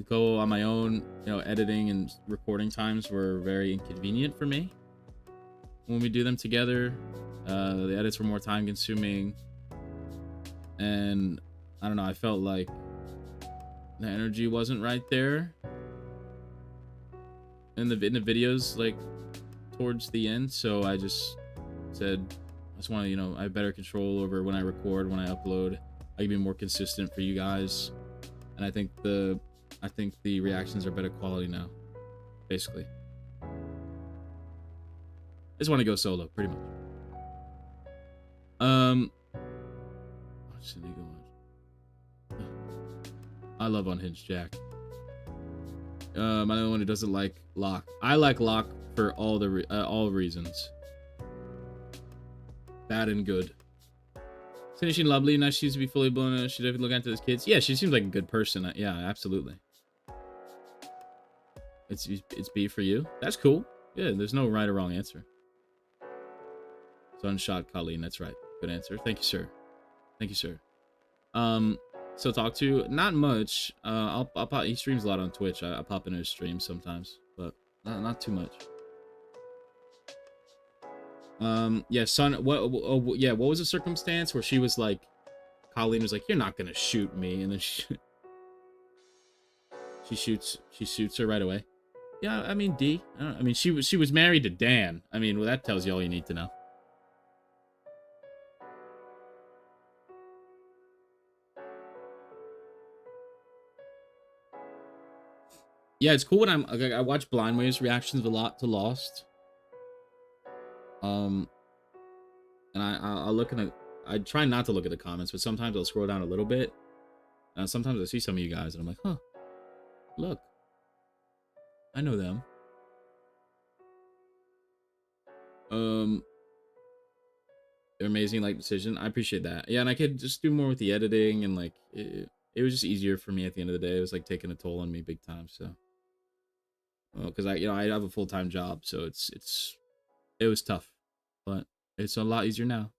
S1: go on my own. You know, editing and recording times were very inconvenient for me. When we do them together, the edits were more time consuming. And I don't know, I felt like the energy wasn't right there in the videos, like towards the end. So I just said, I just want to, you know, I have better control over when I record, when I upload. I can be more consistent for you guys, and I think the reactions are better quality now, basically. I just want to go solo, pretty much. What's Cindy going? I love Unhinged Jack. I'm the only one who doesn't like Locke. I like Locke for all reasons, bad and good. Finishing lovely, nice. She used to be fully blown. Should definitely look after those kids. Yeah, she seems like a good person. Yeah, absolutely. It's B for you. That's cool. Yeah, there's no right or wrong answer. Sunshot Colleen. That's right. Good answer. Thank you, sir. Thank you, sir. So talk to not much. I'll pop. He streams a lot on Twitch. I pop into his streams sometimes, but not too much. Yeah, Sun. What was the circumstance where she was like, Colleen was like, "You're not gonna shoot me," and then she shoots her right away. Yeah, I mean, I mean, she was married to Dan. I mean, well, that tells you all you need to know. Yeah, it's cool when I watch Blind Waves reactions a lot to Lost. And I'll look I try not to look at the comments, but sometimes I'll scroll down a little bit. And sometimes I see some of you guys, and I'm like, huh, look, I know them. They're amazing, like, decision. I appreciate that. Yeah, and I could just do more with the editing, and like it was just easier for me at the end of the day. It was like taking a toll on me big time. So, because I have a full-time job, so it was tough, but it's a lot easier now.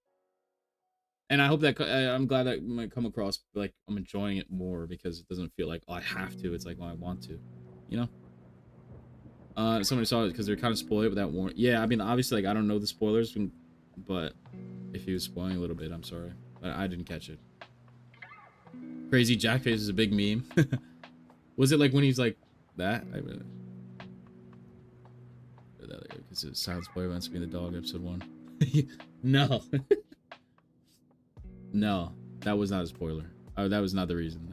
S1: And I hope that I'm glad that might come across like I'm enjoying it more, because it doesn't feel like, oh, I have to. It's like, well, I want to, you know. Somebody saw it because they're kind of spoiled without warning. Yeah, I mean, obviously, like, I don't know the spoilers, but if he was spoiling a little bit, I'm sorry, but I didn't catch it. Crazy Jack face is a big meme. Was it like when he's like that? I really. Because it silent spoiler events being the dog episode 1. No. No, that was not a spoiler. Oh, that was not the reason.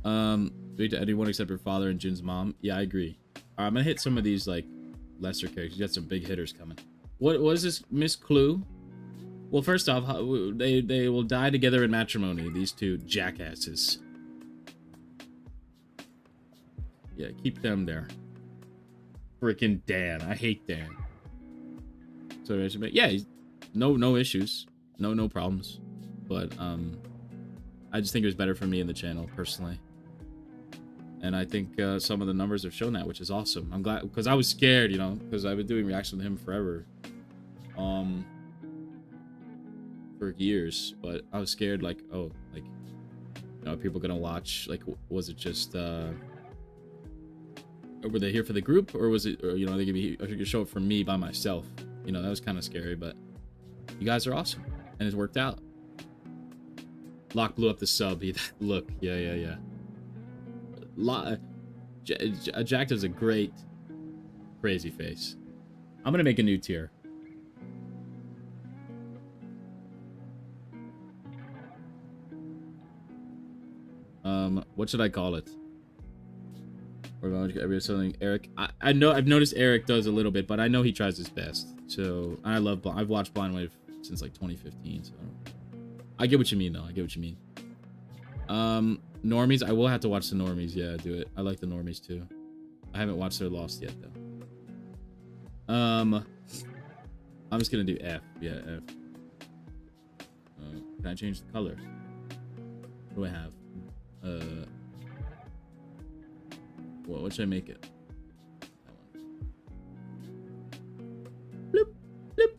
S1: Anyone except her father and Jin's mom. Yeah, I agree. I'm gonna hit some of these like lesser characters. You got some big hitters coming. What is this, Miss Clue? Well, first off, they will die together in matrimony. These two jackasses. Yeah, keep them there. Freaking Dan. I hate Dan. But yeah, he's no issues, no problems. But I just think it was better for me in the channel personally. And I think some of the numbers have shown that, which is awesome. I'm glad, because I was scared, you know, because I've been doing reaction with him forever, for years. But I was scared, like, oh, like, you know, are people gonna watch? Like, was it just, were they here for the group, or was it, or, you know, they could show it for me by myself? You know, that was kind of scary. But you guys are awesome, and it's worked out. Locke blew up the sub. Look, yeah. Jack does a great crazy face. I'm gonna make a new tier. What should I call it? Or something. Eric. I know I've noticed Eric does a little bit, but I know he tries his best. So I've watched Blind Wave since like 2015. So I get what you mean, though. I get what you mean. Normies. I will have to watch the Normies. Yeah, do it. I like the Normies too. I haven't watched their Lost yet though. I'm just gonna do F. Yeah, F. Can I change the color? What do I have? What should I make it? That one. Bloop, bloop.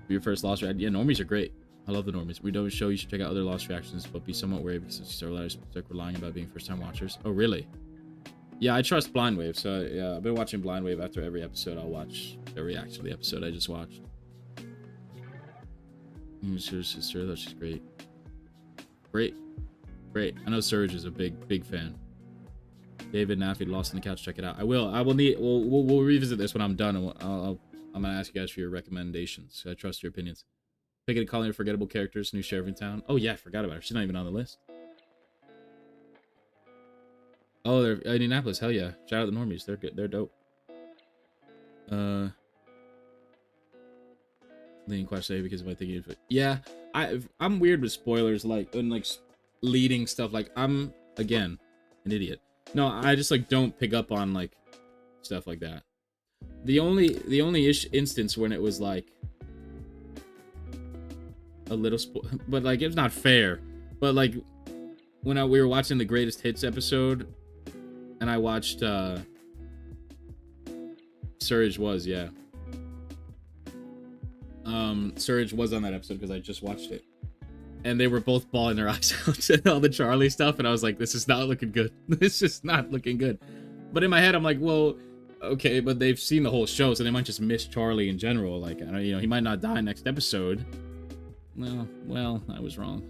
S1: Your first Lost reaction. Yeah, Normies are great. I love the Normies. We don't show you should check out other Lost reactions, but be somewhat wary because you start relying about being first-time watchers. Oh, really? Yeah, I trust Blind Wave, so yeah, I've been watching Blind Wave. After every episode, I'll watch a reaction to the episode I just watched. She's sister, though, she's great. Great. I know Surge is a big fan. David Naffy, Lost on the Couch. Check it out. I will. We'll revisit this when I'm done, and I'm gonna ask you guys for your recommendations. I trust your opinions. Pick it, calling forgettable characters. New sheriff in town. Oh yeah, I forgot about her. She's not even on the list. Oh, they're Indianapolis. Hell yeah! Shout out the Normies. They're good. They're dope. Leading question because of my thinking. Yeah, I'm weird with spoilers, like and like leading stuff. Like I'm again an idiot. No, I just like don't pick up on like stuff like that. The only instance when it was like a little but like it's not fair. But like when we were watching the Greatest Hits episode, and I watched Surge was Surge was on that episode because I just watched it, and they were both bawling their eyes out and all the Charlie stuff, and I was like, this is not looking good. This is not looking good. But in my head, I'm like, well, okay, but they've seen the whole show, so they might just miss Charlie in general. Like, you know, he might not die next episode. Well, I was wrong.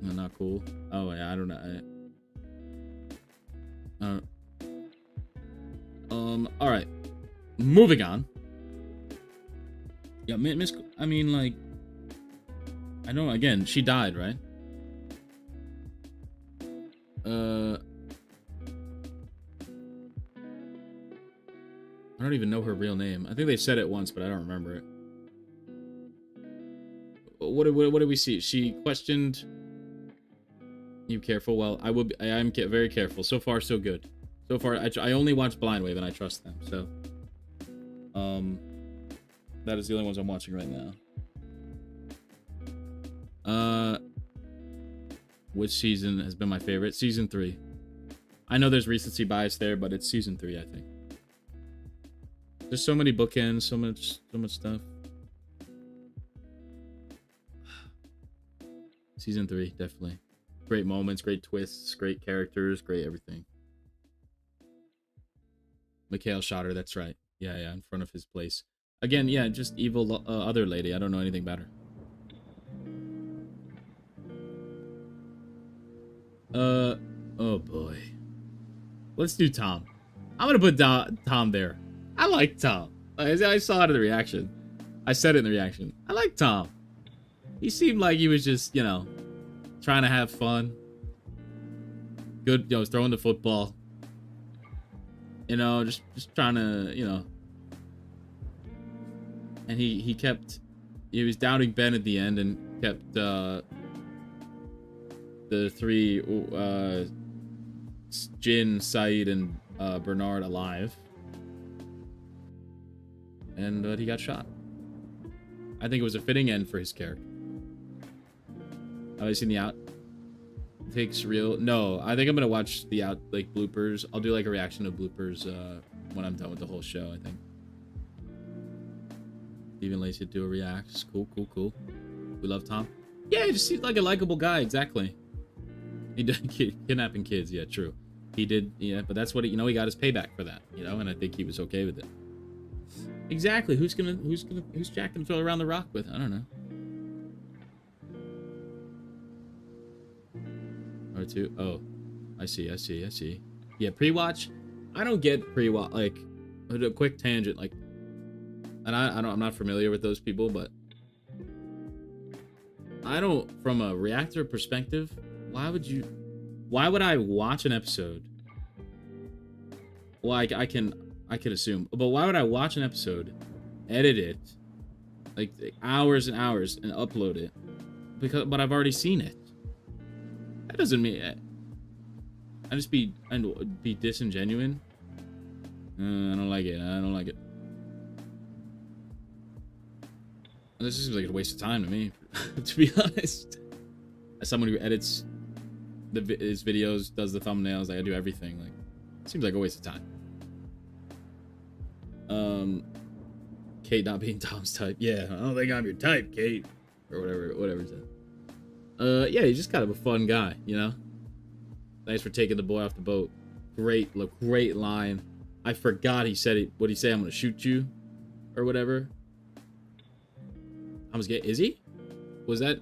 S1: Not cool. Oh yeah, I don't know. All right, moving on. Yeah, Miss. I mean, like, I don't know. Again, she died, right? I don't even know her real name. I think they said it once, but I don't remember it. What did we see? She questioned. You careful? Well, I am very careful. So far, so good. So far, I only watch Blind Wave and I trust them. So, that is the only ones I'm watching right now. Which season has been my favorite? Season 3. I know there's recency bias there, but it's season 3, I think. There's so many bookends, so much stuff. Season 3, definitely. Great moments, great twists, great characters, great everything. Mikhail shot her, that's right. Yeah, in front of his place. Again, yeah, just evil other lady. I don't know anything about her. Oh boy. Let's do Tom. I'm gonna put Tom there. I like Tom. I saw it in the reaction. I said it in the reaction. I like Tom. He seemed like he was just, you know, trying to have fun. Good, you know, throwing the football. You know, just trying to, you know. And he was doubting Ben at the end and kept the 3 Jin, Saeed, and Bernard alive. and he got shot. I think it was a fitting end for his character. Have I seen the outtakes real? No, I think I'm gonna watch the bloopers. I'll do like a reaction to bloopers when I'm done with the whole show. I think. Even Lacey do a reacts. Cool. We love Tom. Yeah, he just seems like a likable guy. Exactly. He did kidnapping kids. Yeah, true. He did. Yeah, but that's what he got his payback for that. And I think he was okay with it. Exactly. Who's Jack gonna throw around the rock with? I don't know. R2. Oh, I see. Yeah, pre-watch. I don't get pre-watch. Like, a quick tangent. Like, and I'm not familiar with those people, but I don't. From a reactor perspective, why would I watch an episode? Well, I can assume, but why would I watch an episode, edit it, like hours and hours, and upload it? But I've already seen it. That doesn't mean I just be disingenuous. I don't like it. This seems like a waste of time to me, to be honest. As someone who edits his videos, does the thumbnails, like I do everything. Like, it seems like a waste of time. Kate not being Tom's type. Yeah, I don't think I'm your type, Kate, or whatever it said. Yeah, he's just kind of a fun guy, Thanks for taking the boy off the boat. Great line. I forgot he said it. What'd he say? I'm gonna shoot you, or whatever. I was gay. Is he? Was that?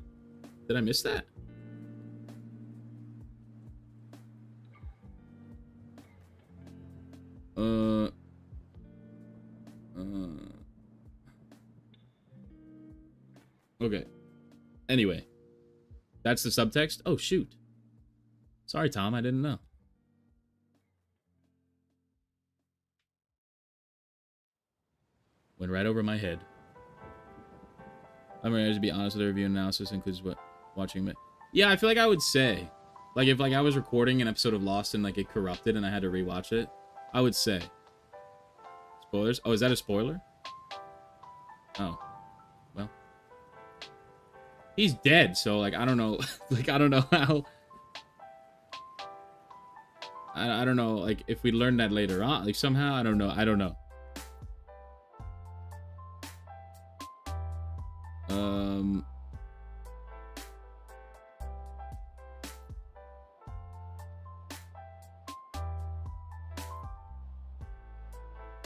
S1: Did I miss that? Okay. Anyway, that's the subtext. Oh shoot. Sorry, Tom. I didn't know. Went right over my head. I'm ready to be honest with the review analysis includes what watching it. Yeah, I feel like I would say, like if I was recording an episode of Lost and like it corrupted and I had to rewatch it, I would say. Spoilers? Oh, is that a spoiler? Oh, well, he's dead. So like I don't know, like I don't know how. I don't know, like if we learned that later on, like somehow I don't know.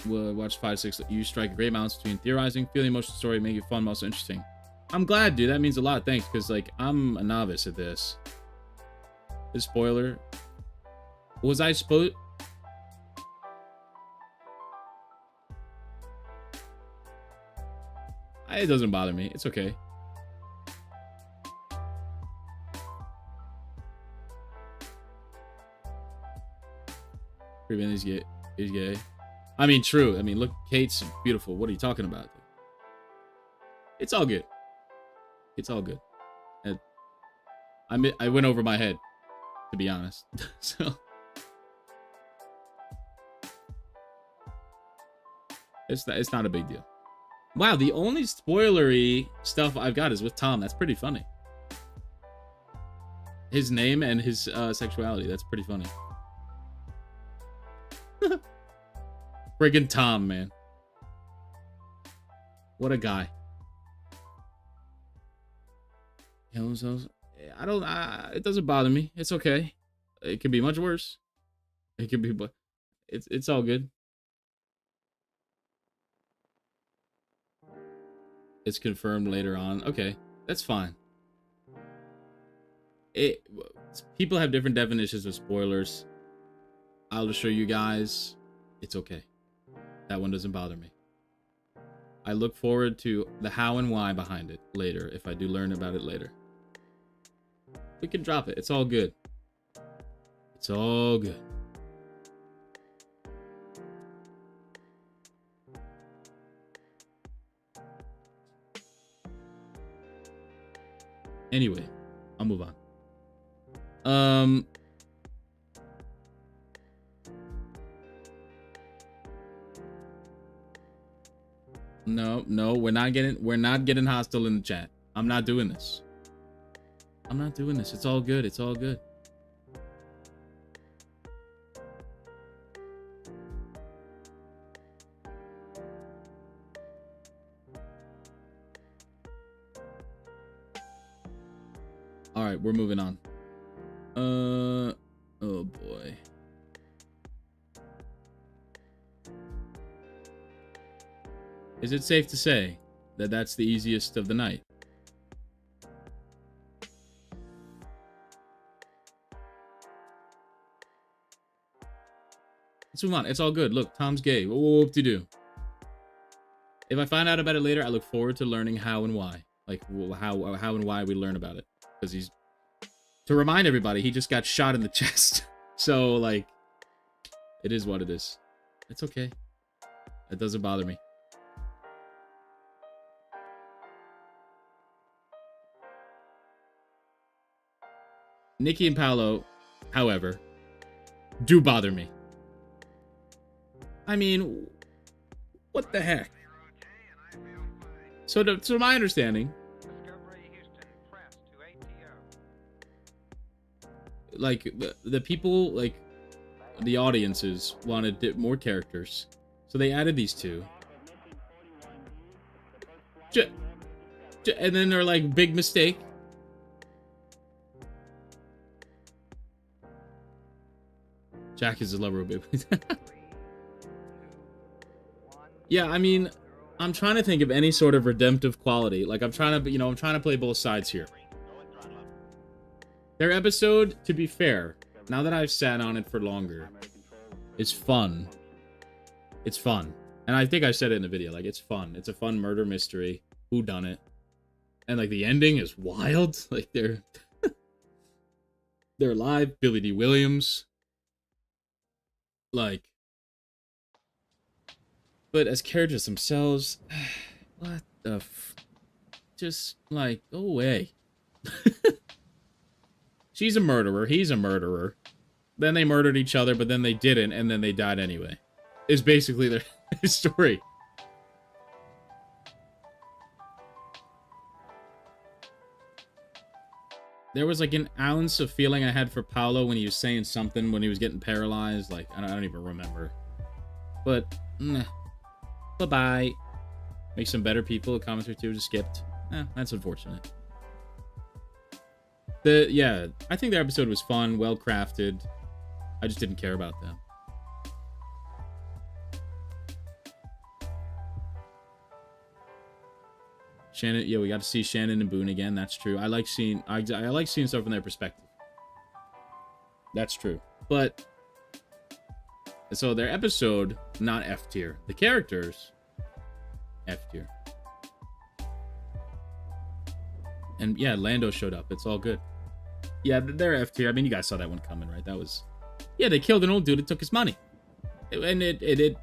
S1: We'll watch 5, 6. You strike a great balance between theorizing, feeling emotional story, making it fun, also interesting. I'm glad, dude. That means a lot. Thanks, because like I'm a novice at this. This spoiler. Was I supposed? It doesn't bother me. It's okay. He's gay. He's gay. I mean, true. I mean, look, Kate's beautiful. What are you talking about? It's all good. It's all good. I went over my head, to be honest. So it's not a big deal. Wow, the only spoilery stuff I've got is with Tom. That's pretty funny. His name and his sexuality. That's pretty funny. Friggin' Tom, man. What a guy. It doesn't bother me. It's okay. It could be much worse. It could be, but it's all good. It's confirmed later on. Okay, that's fine. People have different definitions of spoilers. I'll just show you guys. It's okay. That one doesn't bother me. I look forward to the how and why behind it later, if I do learn about it later. We can drop it. It's all good. It's all good. Anyway, I'll move on. No, no, we're not getting hostile in the chat. I'm not doing this. I'm not doing this. It's all good. It's all good. All right, we're moving on. Oh boy. Is it safe to say that that's the easiest of the night? Let's move on. It's all good. Look, Tom's gay. Whoop-de-doo. If I find out about it later, I look forward to learning how and why. Like, how and why we learn about it. Because he's... To remind everybody, he just got shot in the chest. So, like... It is what it is. It's okay. It doesn't bother me. Nikki and Paolo, however, do bother me. I mean, what the heck? So, to my understanding, like, the people, like, the audiences wanted more characters. So they added these two. And then they're like, big mistake. Jack is a lover of babies. Yeah, I mean, I'm trying to think of any sort of redemptive quality. Like, I'm trying to, I'm trying to play both sides here. Their episode, to be fair, now that I've sat on it for longer, is fun. It's fun. And I think I said it in the video, like, it's fun. It's a fun murder mystery. Who done it? And, like, the ending is wild. Like, they're alive. Billy D. Williams. Like, but as characters themselves, what the just, like, go away. She's a murderer. He's a murderer. Then they murdered each other, but then they didn't, and then they died anyway. Is basically their story. There was, like, an ounce of feeling I had for Paolo when he was saying something when he was getting paralyzed. Like, I don't even remember. But, bye-bye. Make some better people. A comment or two just skipped. That's unfortunate. Yeah, I think the episode was fun, well-crafted. I just didn't care about them. Shannon, yeah, we got to see Shannon and Boone again. That's true. I like seeing stuff from their perspective. That's true. But so their episode, not F tier. The characters, F tier. And yeah, Lando showed up. It's all good. Yeah, they're F tier. I mean, you guys saw that one coming, right? That was, yeah, they killed an old dude and took his money. And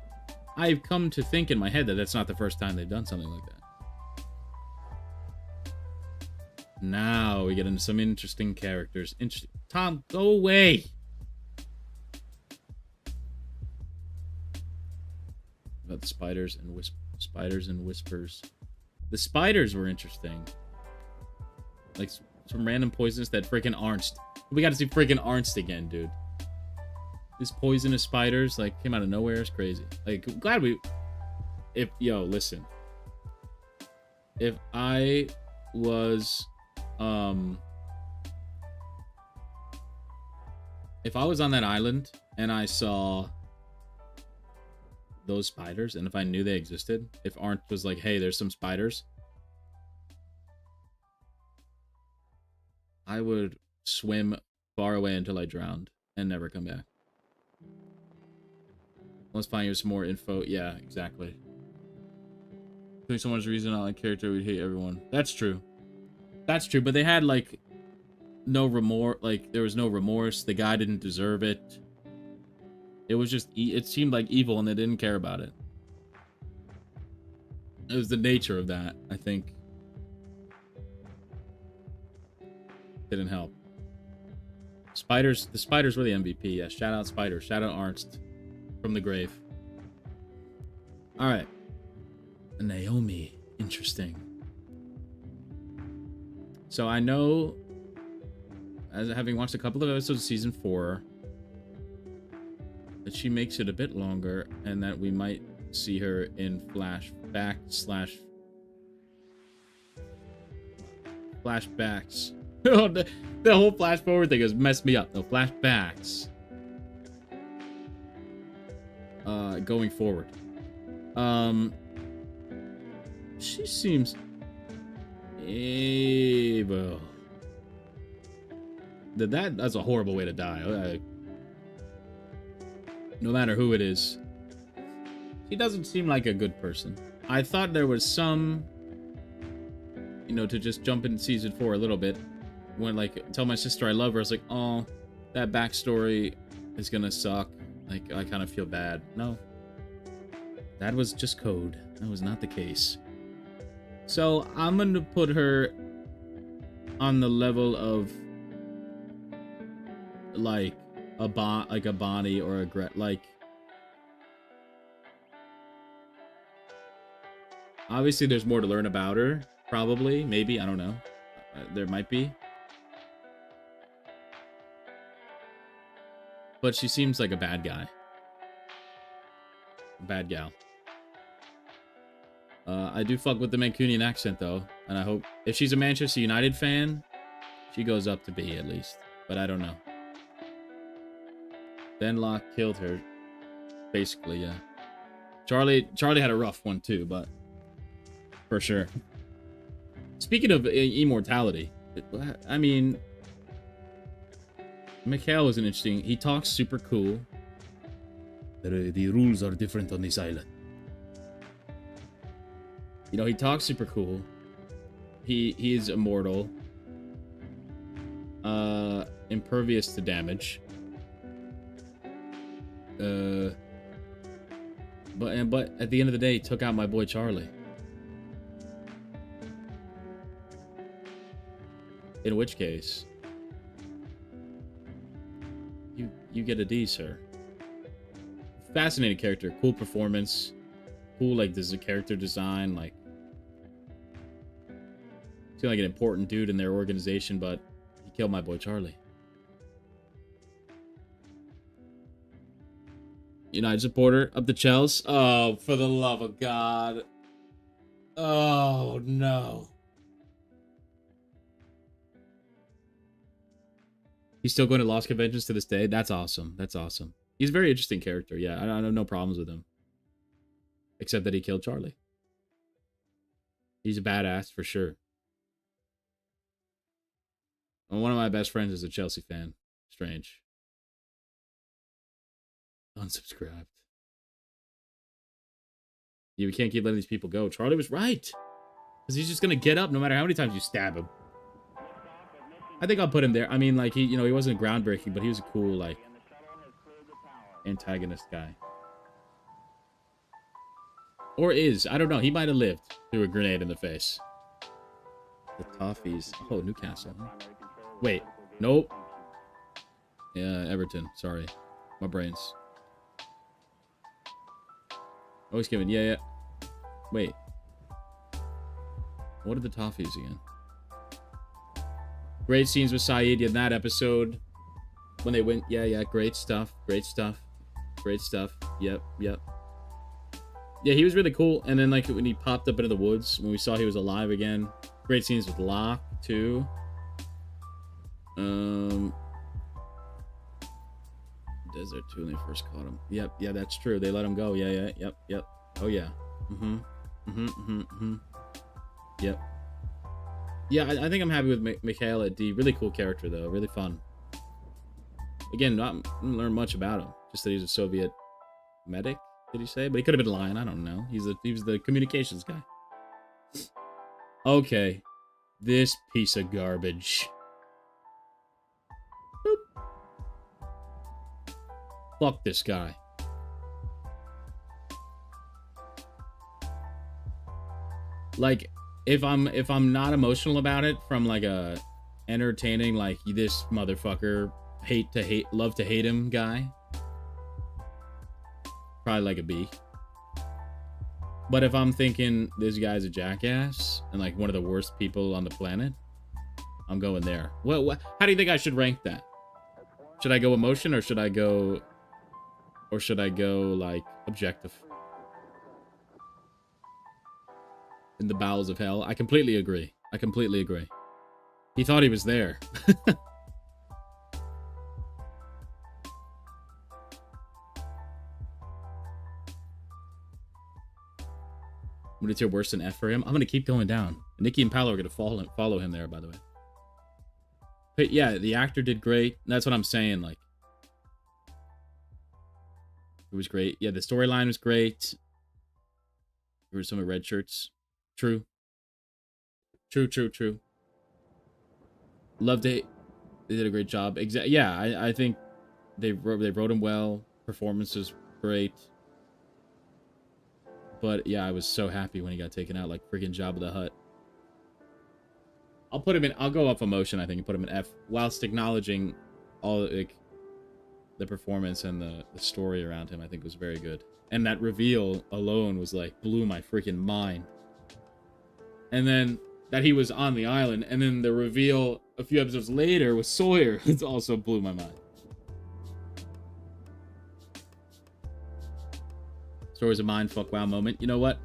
S1: I've come to think in my head that that's not the first time they've done something like that. Now we get into some interesting characters. Tom, go away. About the spiders and whispers. The spiders were interesting. Like some random poisons that freaking Arnst. We got to see freaking Arnst again, dude. These poisonous spiders like came out of nowhere. It's crazy. Like, glad we. Listen. If I was. If I was on that island and I saw those spiders, and if I knew they existed, if Arndt was like, hey, there's some spiders, I would swim far away until I drowned and never come back. Let's find you some more info. Yeah, exactly. Doing so much reason I like character would hate everyone. That's true. That's true, but they had, like, no remorse. Like, there was no remorse. The guy didn't deserve it. It was just, it seemed like evil, and they didn't care about it. It was the nature of that, I think. Didn't help. Spiders, the spiders were the MVP. Yeah, shout out Spiders. Shout out Arnst from the grave. All right. Naomi. interesting. So I know, as having watched a couple of episodes of season 4, that she makes it a bit longer, and that we might see her in flashbacks. The whole flash forward thing has messed me up. No, flashbacks. Going forward. She seems evil. That's a horrible way to die. No matter who it is. She doesn't seem like a good person. I thought there was some, to just jump in season 4 a little bit. When, tell my sister I love her, I was like, oh, that backstory is gonna suck. I kind of feel bad. No. That was just code. That was not the case. So, I'm gonna put her on the level of, a Bonnie or a Gret. Obviously, there's more to learn about her. Probably. Maybe. I don't know. There might be. But she seems like a bad guy. Bad gal. I do fuck with the Mancunian accent, though. And I hope... If she's a Manchester United fan, she goes up to B, at least. But I don't know. Then Locke killed her. Basically, yeah. Charlie had a rough one, too, but... For sure. Speaking of immortality, I mean, Mikhail was an interesting. He talks super cool. The rules are different on this island. He talks super cool. He is immortal. Impervious to damage. But at the end of the day, he took out my boy Charlie. In which case, you get a D, sir. Fascinating character, cool performance, cool this is a character design. Seemed like an important dude in their organization, but he killed my boy Charlie. United supporter of the Chels. Oh, for the love of God! Oh no. He's still going to Lost conventions to this day. That's awesome. That's awesome. He's a very interesting character. Yeah, I have no problems with him. Except that he killed Charlie. He's a badass for sure. And one of my best friends is a Chelsea fan. Strange. Unsubscribed. Yeah, we can't keep letting these people go. Charlie was right. Because he's just going to get up no matter how many times you stab him. I think I'll put him there. I mean, he wasn't groundbreaking, but he was a cool, antagonist guy. Or is. I don't know. He might have lived through a grenade in the face. The Toffees. Oh, Newcastle. Huh? Wait. Nope. Yeah, Everton. Sorry. My brains. Always giving. Yeah. Wait. What are the Toffees again? Great scenes with Saeed in that episode. When they went, yeah, great stuff. Great stuff. Yep. Yeah, he was really cool. And then, when he popped up into the woods, when we saw he was alive again. Great scenes with Locke, too. Desert 2 when they first caught him. Yep, yeah, that's true. They let him go. Yeah, yep. Oh, yeah. Yep. Yeah, I think I'm happy with Mikhail at D. Really cool character, though. Really fun. Again, didn't learn much about him. Just that he's a Soviet medic, did he say? But he could have been lying. I don't know. He was the communications guy. Okay. This piece of garbage. Boop. Fuck this guy. If I'm not emotional about it from a entertaining this motherfucker love to hate him guy, probably a B. But if I'm thinking this guy's a jackass and like one of the worst people on the planet, I'm going there. How do you think I should rank that? Should I go emotion or should I go like objective? In the bowels of hell. I completely agree. He thought he was there. When it's your worse than F for him, I'm gonna keep going down. Nikki and Paolo are gonna follow him there, by the way. But yeah, the actor did great. That's what I'm saying. Like, it was great. Yeah, the storyline was great. There were some red shirts. True. Loved it. They did a great job. Yeah, I think they wrote him well. Performance was great. But yeah, I was so happy when he got taken out, like freaking Jabba the Hutt. I'll go off emotion, I think, and put him in F, whilst acknowledging all like the performance and the story around him. I think was very good. And that reveal alone was like blew my freaking mind. And then that he was on the island, and then the reveal a few episodes later with Sawyer, it also blew my mind. Story's a mindfuck wow moment. You know what?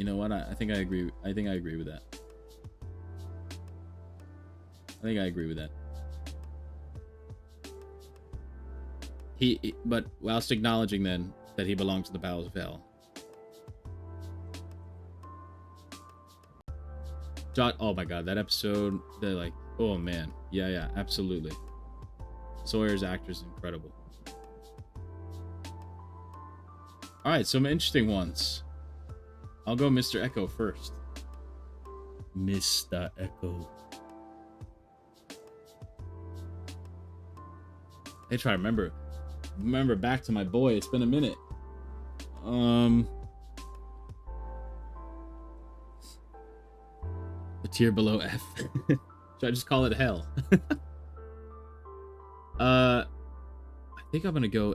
S1: I think I agree. I think I agree with that. But whilst acknowledging then that he belongs to the bowels of hell. Oh my god, that episode, they're like, oh man. Yeah, absolutely. Sawyer's actor is incredible. Alright, some interesting ones. I'll go Mr. Echo first. Mr. Echo. I try to remember back to my boy. It's been a minute. A tier below F. Should I just call it hell? I think I'm gonna go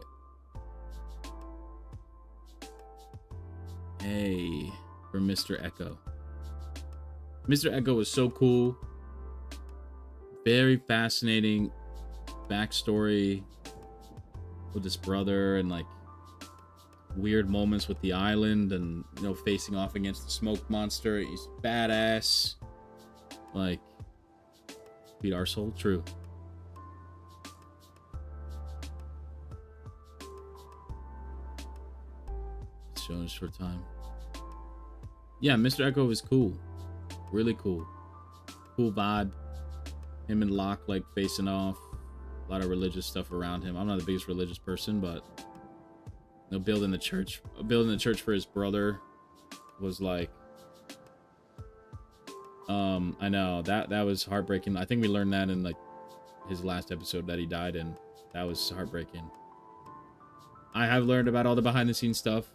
S1: A for Mr. Echo. Mr. Echo was so cool. Very fascinating backstory with his brother, and like weird moments with the island, and facing off against the smoke monster. He's badass. Like, beat our soul. True. It's shown a short time. Yeah, Mr. Echo was cool. Really cool. Cool vibe. Him and Locke like facing off. A lot of religious stuff around him. I'm not the biggest religious person, but building the church for his brother was like, I know that was heartbreaking. I think we learned that in like his last episode that he died in. That was heartbreaking. I have learned about all the behind the scenes stuff,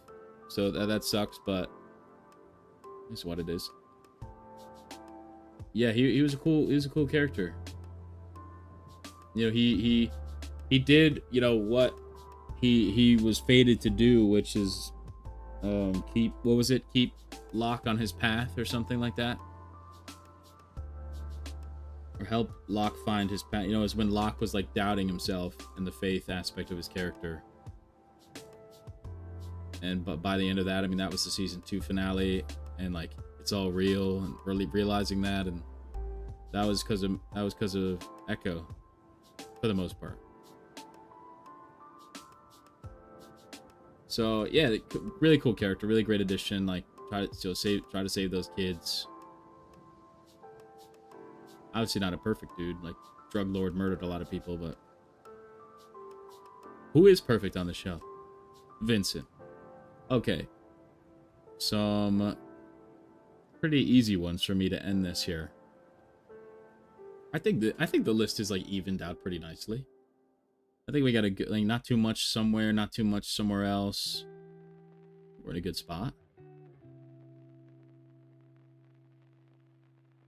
S1: so that sucks, but it's what it is. Yeah, he was a cool character. He did what he was fated to do, which is keep Locke on his path or something like that, or help Locke find his path. It's when Locke was like doubting himself in the faith aspect of his character. But by the end of that, I mean, that was the season 2 finale, and like it's all real, and really realizing that, and that was because of Echo for the most part. So yeah, really cool character, really great addition. Like try to save those kids. Obviously not a perfect dude. Like drug lord, murdered a lot of people, but who is perfect on the show? Vincent. Okay, some pretty easy ones for me to end this here. I think the list is like evened out pretty nicely. I think we got a good, like, not too much somewhere, not too much somewhere else. We're in a good spot.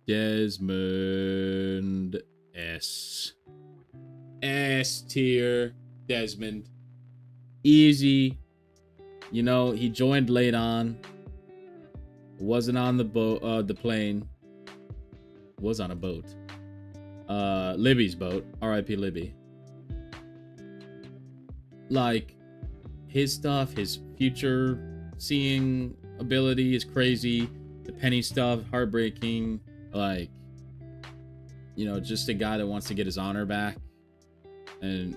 S1: Desmond S tier. Desmond, easy. You know, he joined late on. Wasn't on the boat, the plane. Was on a boat. Libby's boat. R.I.P. Libby. Like, his stuff, his future seeing ability is crazy. The Penny stuff, heartbreaking. Like, you know, just a guy that wants to get his honor back. And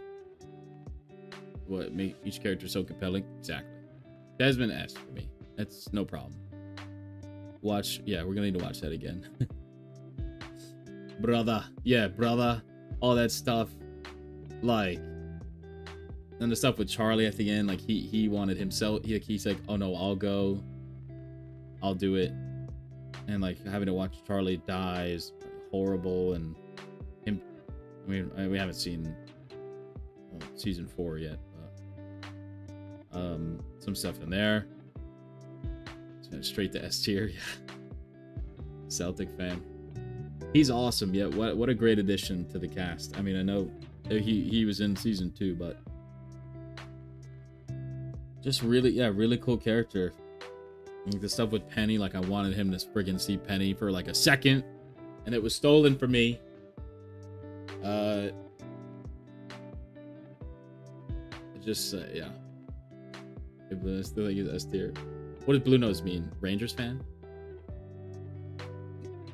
S1: what make each character so compelling? Exactly. Desmond S for me. That's no problem. Watch, yeah, we're gonna need to watch that again. Brother, yeah, brother, all that stuff, like, and the stuff with Charlie at the end, like he wanted himself. He's like, oh no, I'll go, I'll do it, and like having to watch Charlie die is horrible, and him. I mean, we haven't seen season 4 yet. But, some stuff in there. Straight to S tier, yeah. Celtic fan. He's awesome. Yeah, what a great addition to the cast. I mean, I know he was in season 2, but just really, yeah, really cool character. Like the stuff with Penny, like I wanted him to friggin' see Penny for like a second, and it was stolen from me. Just yeah. Still think it's S tier. What does Blue Nose mean? Rangers fan?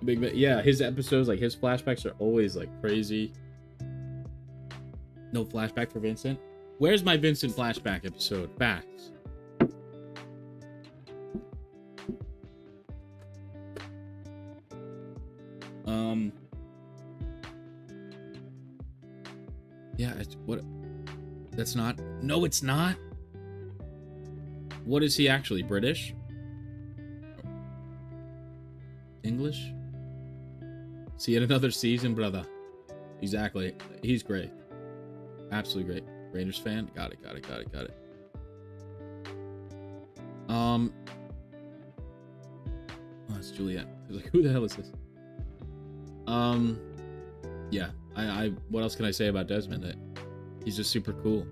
S1: Yeah, his episodes, like his flashbacks are always like crazy. No flashback for Vincent? Where's my Vincent flashback episode? Facts. Yeah, what? That's not. No, it's not. What is he actually? British? English? See yet another season, brother. Exactly. He's great. Absolutely great. Rangers fan? Got it. Oh, it's Juliet. I was like, who the hell is this? Yeah. I what else can I say about Desmond? He's just super cool.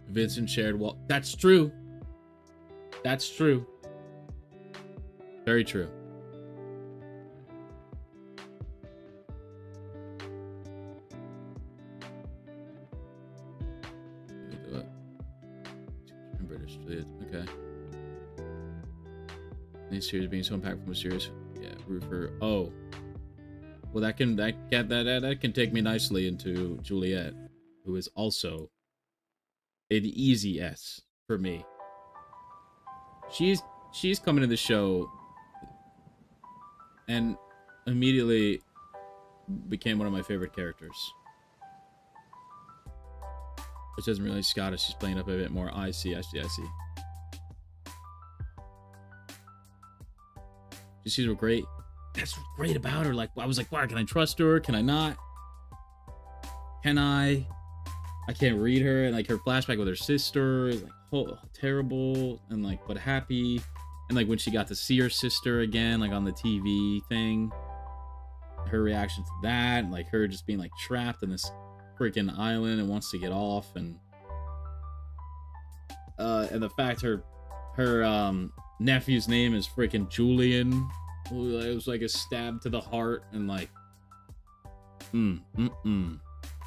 S1: Vincent shared wall. That's true. That's true. Very true. British. Okay. These series being so impactful from a series. Yeah, root for. Oh. Well, that can take me nicely into Juliet, who is also an easy S for me. She's coming to the show and immediately became one of my favorite characters. Which doesn't really Scottish. She's playing up a bit more. I see. She's great. That's what's great about her. Like, I was like, wow, can I trust her? Can I not? Can I? I can't read her. And like her flashback with her sister is like, oh, terrible. And like, but happy. And like when she got to see her sister again, like on the TV thing, her reaction to that, and like her just being like trapped in this freaking island and wants to get off, and the fact her nephew's name is freaking Julian. It was like a stab to the heart, and like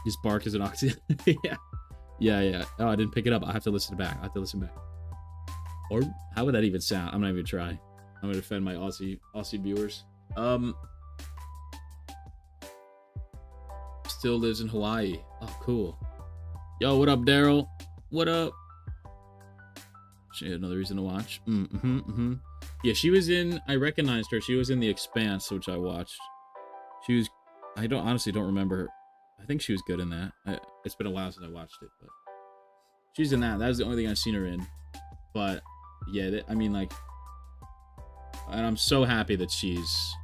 S1: his bark is an oxygen. yeah. Oh, I didn't pick it up. I have to listen back. Or how would that even sound? I'm not even try. I'm gonna defend my Aussie viewers. Still lives in Hawaii. Oh, cool. Yo, what up, Daryl? What up? She had another reason to watch. Yeah, she was in. I recognized her. She was in The Expanse, which I watched. She was. I honestly don't remember her. I think she was good in that. It's been a while since I watched it, but she's in that. That was the only thing I've seen her in. But yeah, I mean, like, and I'm so happy that she's,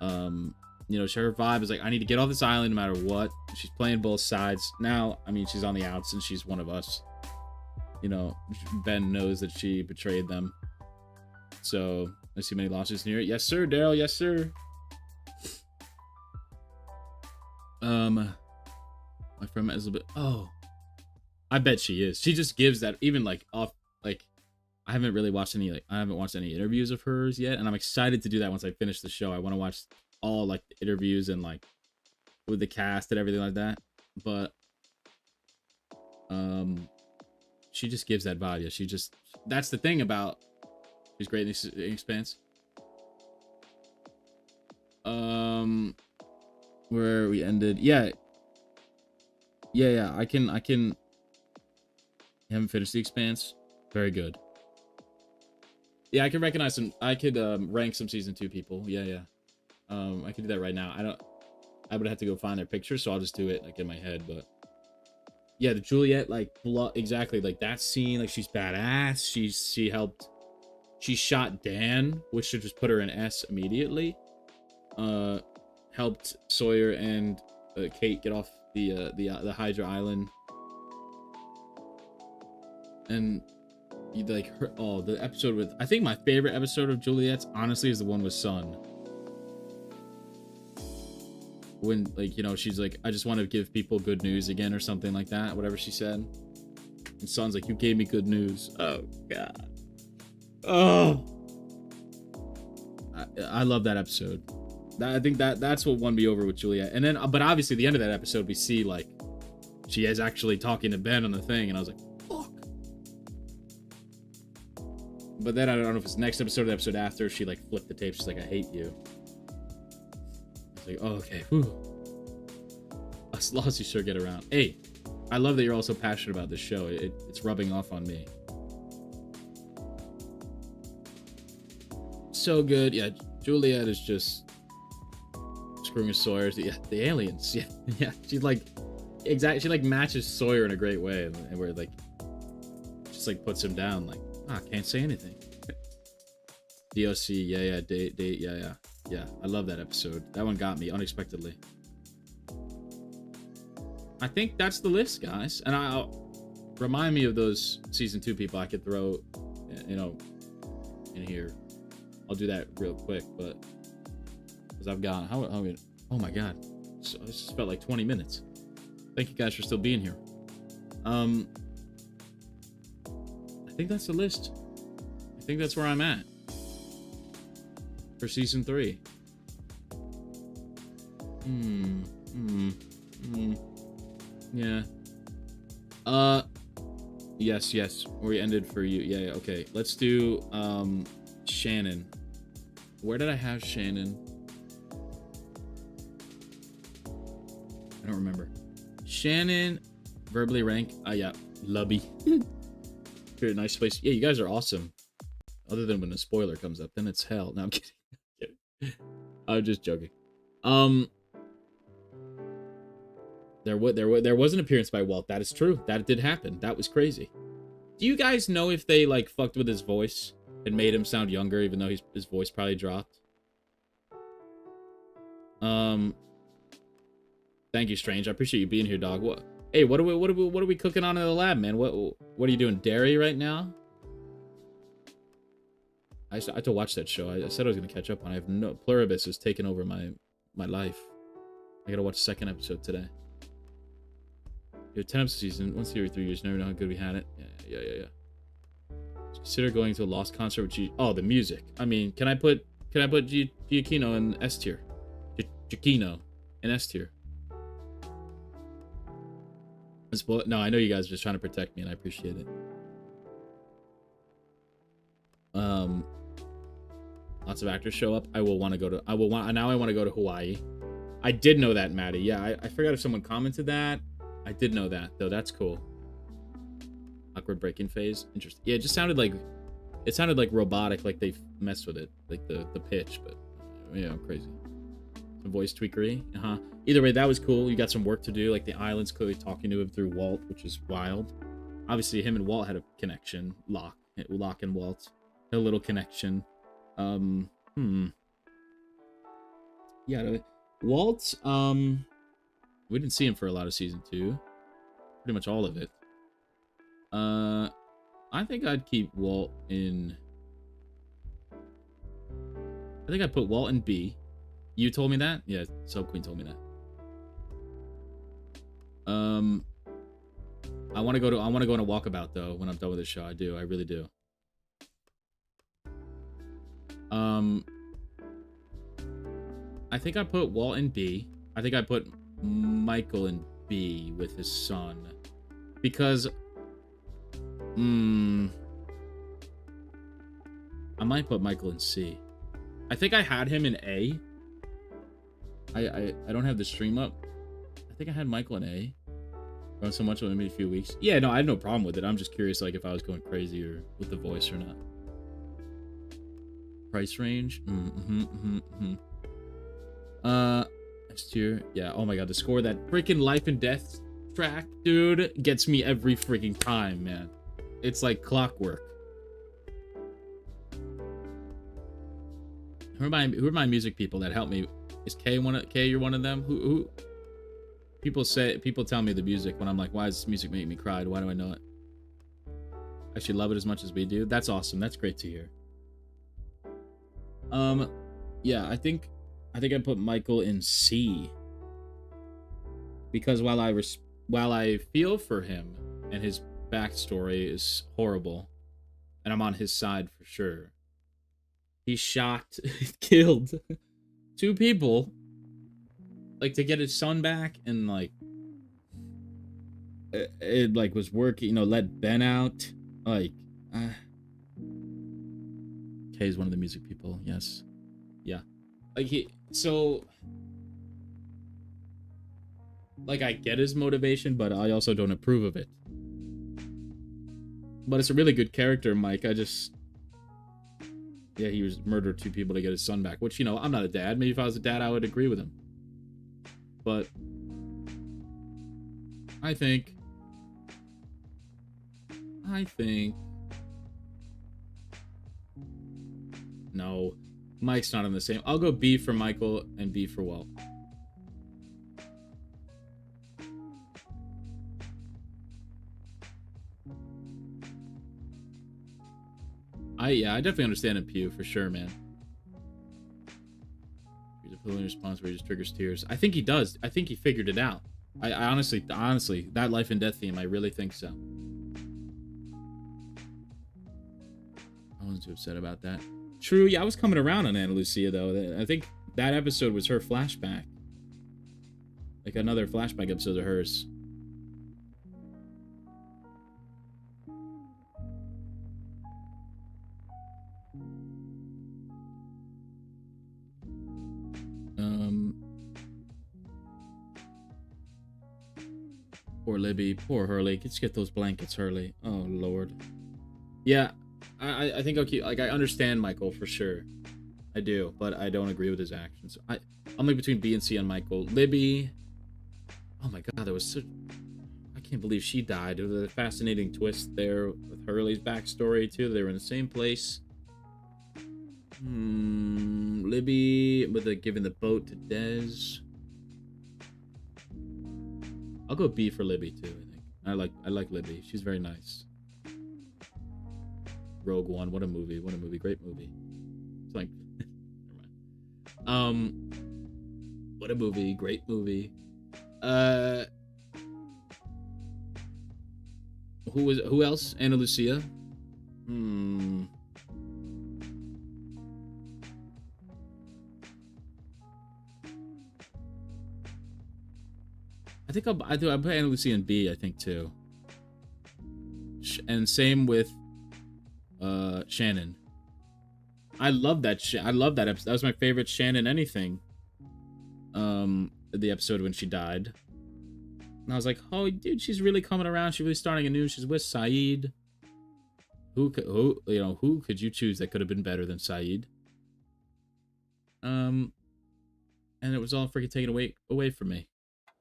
S1: you know, her vibe is like, I need to get off this island no matter what. She's playing both sides now. I mean, she's on the outs and she's one of us. You know, Ben knows that she betrayed them. So I see many losses near it. Yes, sir, Daryl. Yes, sir. My friend Elizabeth. Oh, I bet she is. She just gives that, even like off, like I haven't really watched any, like I haven't watched any interviews of hers yet, and I'm excited to do that once I finish the show. I want to watch all like the interviews and like with the cast and everything like that. But she just gives that vibe. Yeah, she just, that's the thing about, she's great in The Expanse. Where we ended, yeah, I can haven't finished The Expanse. Very good. Yeah, I can recognize some, I could rank some season 2 people. Yeah. I could do that right now. I would have to go find their pictures, so I'll just do it like in my head. But yeah, the Juliet, like, exactly, like that scene, like she's badass. She shot Dan, which should just put her in S immediately. Helped Sawyer and Kate get off the Hydra Island, and like her, the episode with, I think my favorite episode of Juliet's honestly is the one with Sun. When, like, you know, she's like, I just want to give people good news again, or something like that, whatever she said. And Sun's like, you gave me good news. Oh god. Oh, I love that episode. I think that's what won me over with Juliet. And then, but obviously the end of that episode, we see like she is actually talking to Ben on the thing, and I was like, fuck. But then I don't know if it's next episode or the episode after, she like flipped the tape. She's like, I hate you. It's like, oh, okay. Whew. Us lost, you sure get around. Hey, I love that you're also passionate about this show. It's rubbing off on me. So good. Yeah, Juliet is just screwing Sawyer. Yeah, the aliens. Yeah. She's like, exactly. She like matches Sawyer in a great way, and where like just like puts him down. Like, I can't say anything. DOC. Yeah. Date. Yeah. I love that episode. That one got me unexpectedly. I think that's the list, guys. And I'll remind me of those season 2 people I could throw, you know, in here. I'll do that real quick, but because I've got oh my god, so this just felt like 20 minutes. Thank you guys for still being here. I think that's the list. I think that's where I'm at for season 3. Yeah. Yes. We ended for you. Yeah. Okay. Let's do Shannon. Where did I have Shannon? I don't remember. Shannon, verbally rank. Yeah, Lubby. Very nice place. Yeah, you guys are awesome. Other than when a spoiler comes up, then it's hell. No, I'm kidding. I'm just joking. There was an appearance by Walt. That is true. That did happen. That was crazy. Do you guys know if they like fucked with his voice and made him sound younger, even though his voice probably dropped? Thank you, Strange. I appreciate you being here, dog. What? Hey, what are we cooking on in the lab, man? What are you doing? Dairy right now? I have to watch that show. I said I was gonna catch up on. I have no, Pluribus has taken over my life. I gotta watch the second episode today. You have 10 episode season, once every 3 years. Never know how good we had it. Yeah. Consider going to a Lost concert with G. Oh, the music. I mean, can I put Giacchino in S tier? Giacchino in S tier. No, I know you guys are just trying to protect me, and I appreciate it. Lots of actors show up. Now I want to go to Hawaii. I did know that, Maddie. Yeah, I forgot if someone commented that. I did know that, though. That's cool. Awkward break-in phase. Interesting. Yeah, it just sounded like robotic, like they messed with it, like the pitch, but yeah, crazy. Some voice tweakery. Either way, that was cool. You got some work to do. Like the island's clearly talking to him through Walt, which is wild. Obviously, him and Walt had a connection. Locke and Walt had a little connection. Yeah, Walt. We didn't see him for a lot of season 2. Pretty much all of it. I think I'd keep Walt in. I think I'd put Walt in B. You told me that? Yeah, Sub Queen told me that. I want to go on a walkabout though when I'm done with the show. I do. I really do. I think I put Walt in B. I think I put Michael in B with his son. Because I might put Michael in C. I think I had him in A. I don't have the stream up. I think I had Michael in A. Not so much, maybe a few weeks. Yeah, no, I had no problem with it. I'm just curious, like, if I was going crazy or with the voice or not. Price range? Next tier. Yeah, oh my god, the score, that freaking Life and Death track, dude, gets me every freaking time, man. It's like clockwork. Who are my music people that help me? Is K you're one of them? Who people tell me the music when I'm like, why does this music make me cry? Why do I know it? I actually love it as much as we do. That's awesome. That's great to hear. Yeah, I think I put Michael in C. Because while I feel for him and his backstory is horrible, and I'm on his side for sure. He shot, killed 2 people, like, to get his son back, and like it like was working, you know, let Ben out, like Kay is one of the music people. Yes, yeah, like like I get his motivation, but I also don't approve of it. But it's a really good character, Mike. Yeah, he was murdered 2 people to get his son back, which, you know, I'm not a dad. Maybe if I was a dad, I would agree with him. But I think no, Mike's not in the same. I'll go B for Michael and B for Walt. I definitely understand in Pew for sure, man. He's a pulling response where he just triggers tears. I think he does. I think he figured it out. I honestly, that life and death theme, I really think so. I wasn't too upset about that. True, yeah, I was coming around on Ana Lucia though. I think that episode was her flashback. Like another flashback episode of hers. Poor Libby, poor Hurley. Let's get those blankets, Hurley. Oh Lord. Yeah, I think I'll keep, like, I understand Michael for sure. I do, but I don't agree with his actions. I'm like between B and C on Michael. Libby. Oh my god, that was such. I can't believe she died. There was a fascinating twist there with Hurley's backstory too. They were in the same place. Libby with giving the boat to Dez. I'll go B for Libby too. I think I like Libby. She's very nice. Rogue One, what a movie! What a movie! Great movie. It's like, never mind. What a movie! Great movie. Who else? Ana Lucia. I think I put Ana Lucia in B. I think too. And same with Shannon. I love that I love that episode. That was my favorite Shannon anything. The episode when she died. And I was like, oh dude, she's really coming around. She's really starting anew. She's with Sayid. Who could you choose that could have been better than Sayid? And it was all freaking taken away from me.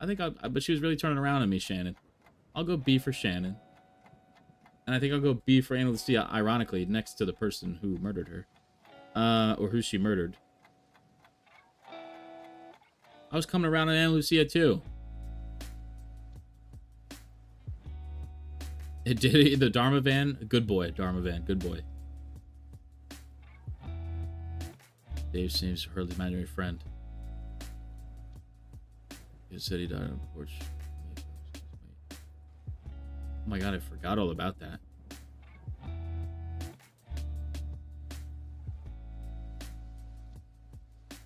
S1: I think but she was really turning around on me, Shannon. I'll go B for Shannon. And I think I'll go B for Ana Lucia, ironically, next to the person who murdered her. Or who she murdered. I was coming around on Ana Lucia, too. It did the Dharma Van. Good boy, Dharma Van. Good boy. Dave seems Hurley's imaginary friend. He said he died on the porch. Oh my god, I forgot all about that.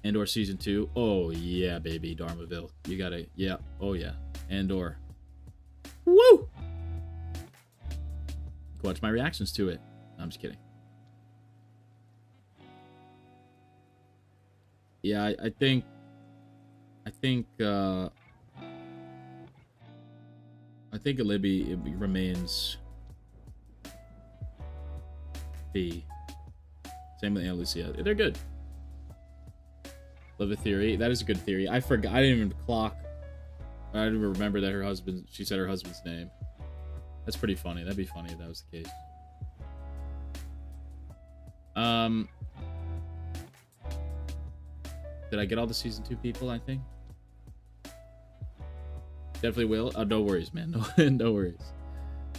S1: Andor season 2. Oh yeah, baby, Dharmaville. You gotta, yeah, oh yeah, Andor. Woo! Watch my reactions to it. No, I'm just kidding. Yeah, I think Libby remains B. Same with Aunt Lucia. They're good. Love a theory. That is a good theory. I forgot. I didn't even clock. I didn't even remember that her husband. She said her husband's name. That's pretty funny. That'd be funny if that was the case. Did I get all the season 2 people? I think definitely will. Oh, no worries, man. No, no worries.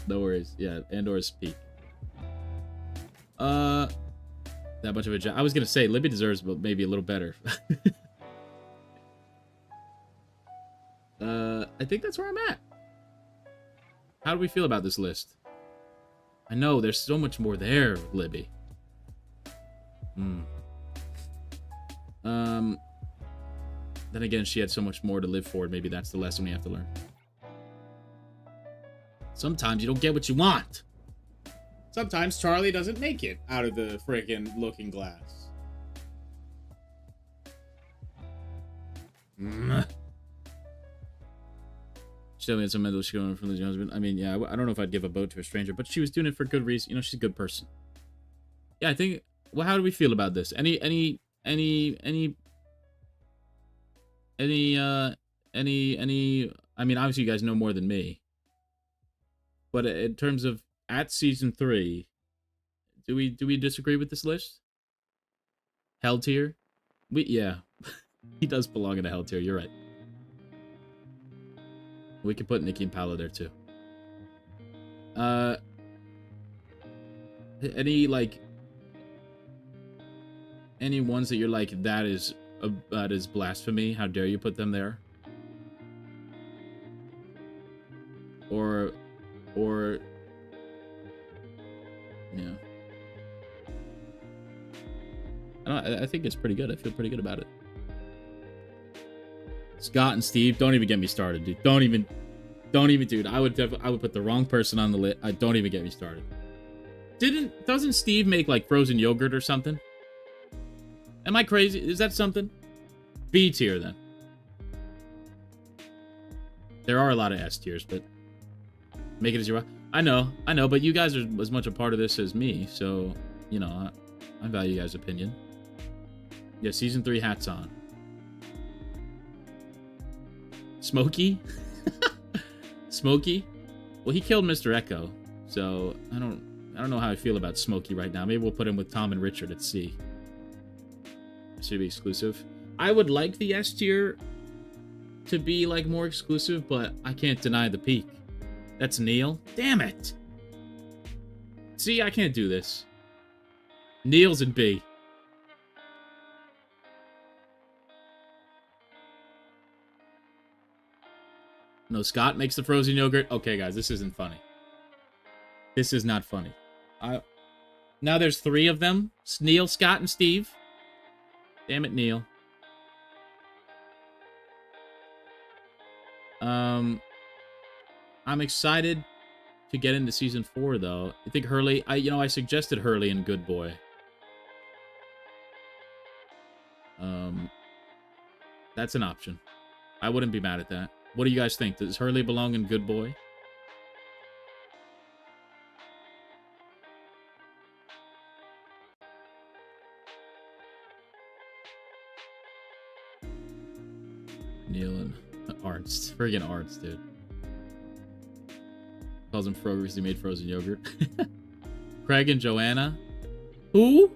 S1: No worries. Yeah, Andor's peak. That much of a job. I was gonna say Libby deserves, but maybe a little better. I think that's where I'm at. How do we feel about this list? I know there's so much more there, Libby. Then again, she had so much more to live for. Maybe that's the lesson we have to learn. Sometimes you don't get what you want. Sometimes Charlie doesn't make it out of the friggin' looking glass. She told me it's a mental issue going from the husband. I mean, yeah, I don't know if I'd give a boat to a stranger, but she was doing it for good reason. You know, she's a good person. Yeah, I think. Well, how do we feel about this? Any? I mean, obviously you guys know more than me. But in terms of at season 3, do we disagree with this list? Hell tier? Yeah. He does belong in a hell tier, you're right. We could put Nikki and Paolo there too. Any ones that you're like, that is blasphemy? How dare you put them there? Or yeah. I think it's pretty good. I feel pretty good about it. Scott and Steve, don't even get me started, dude. Don't even, dude. I would put the wrong person on the list. Don't even get me started. Doesn't Steve make like frozen yogurt or something? Am I crazy? Is that something? B tier then. There are a lot of S tiers, but make it as your. I know, but you guys are as much a part of this as me, so you know I value you guys' opinion. Yeah, season 3 hats on. Smokey? Smokey? Well, he killed Mr. Echo, so I don't know how I feel about Smokey right now. Maybe we'll put him with Tom and Richard at C. Should be exclusive. I would like the S tier to be like more exclusive, but I can't deny the peak. That's Neil. Damn it! See, I can't do this. Neil's in B. No, Scott makes the frozen yogurt. Okay, guys, this isn't funny. This is not funny. Now there's 3 of them. Neil, Scott, and Steve. Damn it, Neil. I'm excited to get into season 4, though. I think Hurley. I suggested Hurley and Good Boy. That's an option. I wouldn't be mad at that. What do you guys think? Does Hurley belong in Good Boy? Neil and Arnst. Friggin' Arnst, dude. Calls him Froger because he made frozen yogurt. Craig and Joanna. Who?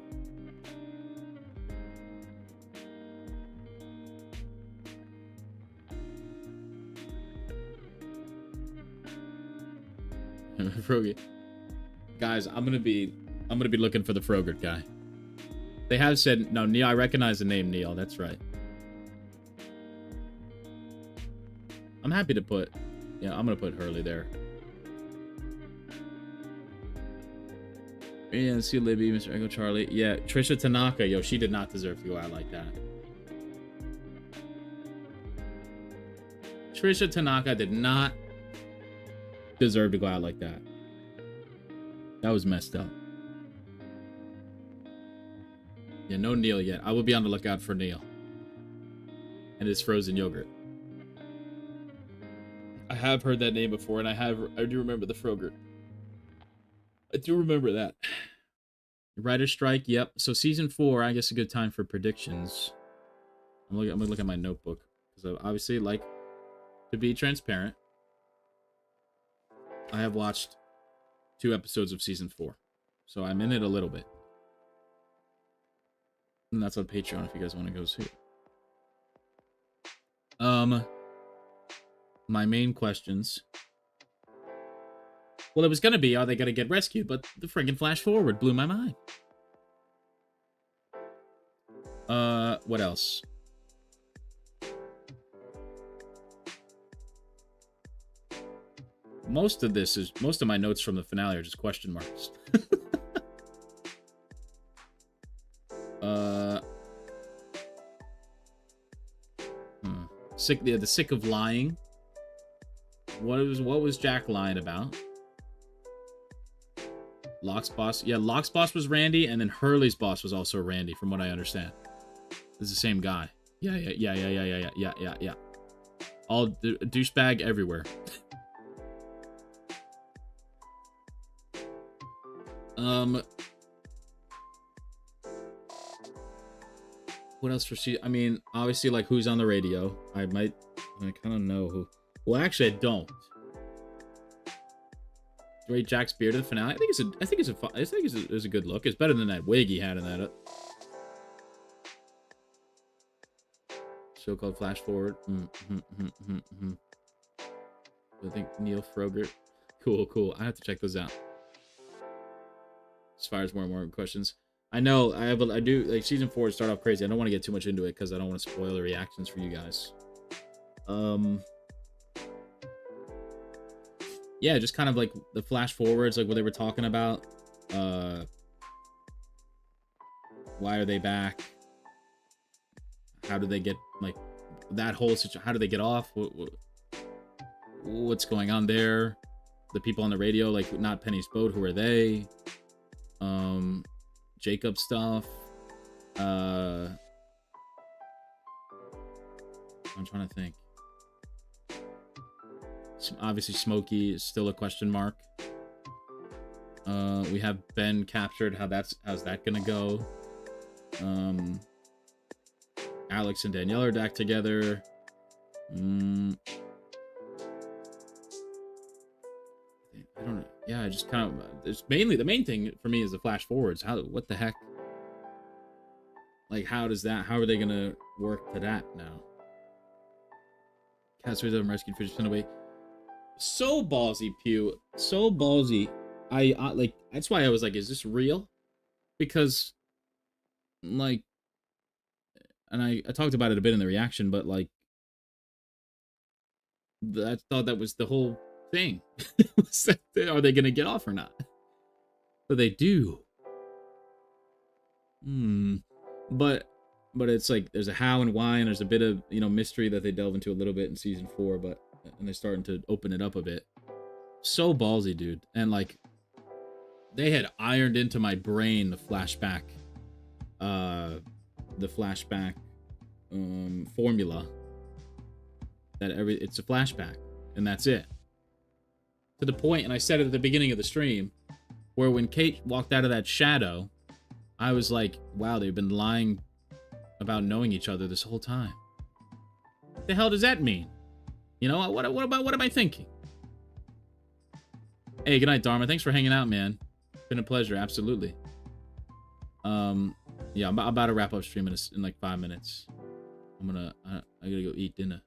S1: Froger. Guys, I'm gonna be looking for the Frogert guy. They have said no, Neil. I recognize the name Neil. That's right. I'm happy to put. Yeah, I'm gonna put Hurley there. Yeah, see Libby, Mr. Echo Charlie. Yeah, Trisha Tanaka, yo, she did not deserve to go out like that. Trisha Tanaka did not deserve to go out like that. That was messed up. Yeah, no Neil yet. I will be on the lookout for Neil. And his frozen yogurt. I have heard that name before, and I do remember the Frogurt. I do remember that. Writer's strike, yep. So season 4, I guess a good time for predictions. I'm gonna look at my notebook. Because I obviously like to be transparent. I have watched 2 episodes of season 4. So I'm in it a little bit. And that's on Patreon if you guys want to go see it. My main questions. Well, it was gonna be, are they gonna get rescued? But the friggin' flash forward blew my mind. What else? Most of my notes from the finale are just question marks. The sick of lying. What was Jack lying about? Locke's boss. Yeah, Locke's boss was Randy, and then Hurley's boss was also Randy, from what I understand. It's the same guy. Yeah. All douchebag everywhere. What else for she? I mean, obviously, like, who's on the radio? I kind of know who. Well, actually, I don't. Ray Jack's beard in the finale. I think it's a good look. It's better than that wig he had in that show called Flash Forward. I think Neil Frogurt. Cool. I have to check those out. As far as more and more questions, I know I do like season 4 start off crazy. I don't want to get too much into it because I don't want to spoil the reactions for you guys. Yeah, just kind of like the flash forwards, like what they were talking about. Why are they back? How do they get, like, that whole situation? How do they get off? What's going on there? The people on the radio, like, not Penny's boat, who are they? Jacob stuff. I'm trying to think. Obviously, Smokey is still a question mark. We have Ben captured. How's that gonna go? Alex and Danielle are back together. I don't know. Yeah, I just kind of. It's mainly the main thing for me is the flash forwards. What the heck? Like, how are they gonna work to that now? Castaways of rescued fish sent away. So ballsy, Pew. So ballsy. I like, that's why I was like, is this real? Because, like, and I talked about it a bit in the reaction, but, like, I thought that was the whole thing. Are they gonna get off or not? But they do. But it's like, there's a how and why, and there's a bit of, mystery that they delve into a little bit in season 4, and they're starting to open it up a bit. So ballsy, dude. And, like, they had ironed into my brain the flashback formula that it's a flashback and that's it, to the point, and I said it at the beginning of the stream, where when Kate walked out of that shadow, I was like, wow, they've been lying about knowing each other this whole time. What the hell does that mean? What am I thinking? Hey, good night, Dharma. Thanks for hanging out, man. Been a pleasure, absolutely. Yeah, I'm about to wrap up stream in like 5 minutes. I gotta go eat dinner.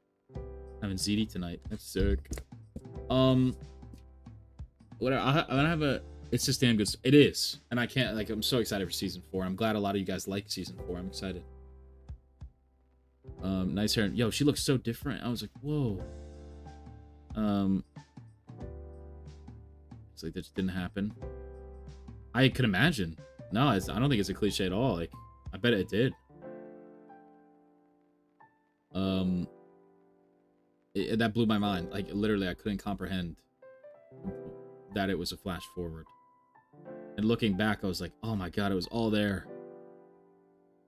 S1: Having ziti tonight. That's sick. Whatever. I don't have a. It's just damn good. It is, and I can't, like, I'm so excited for season 4. I'm glad a lot of you guys like season 4. I'm excited. Nice hair. Yo, she looks so different. I was like, whoa. It's like that just didn't happen. I could imagine. No, I don't think it's a cliche at all. Like, I bet it did. That blew my mind. Like, literally, I couldn't comprehend that it was a flash forward. And looking back, I was like, oh my god, it was all there.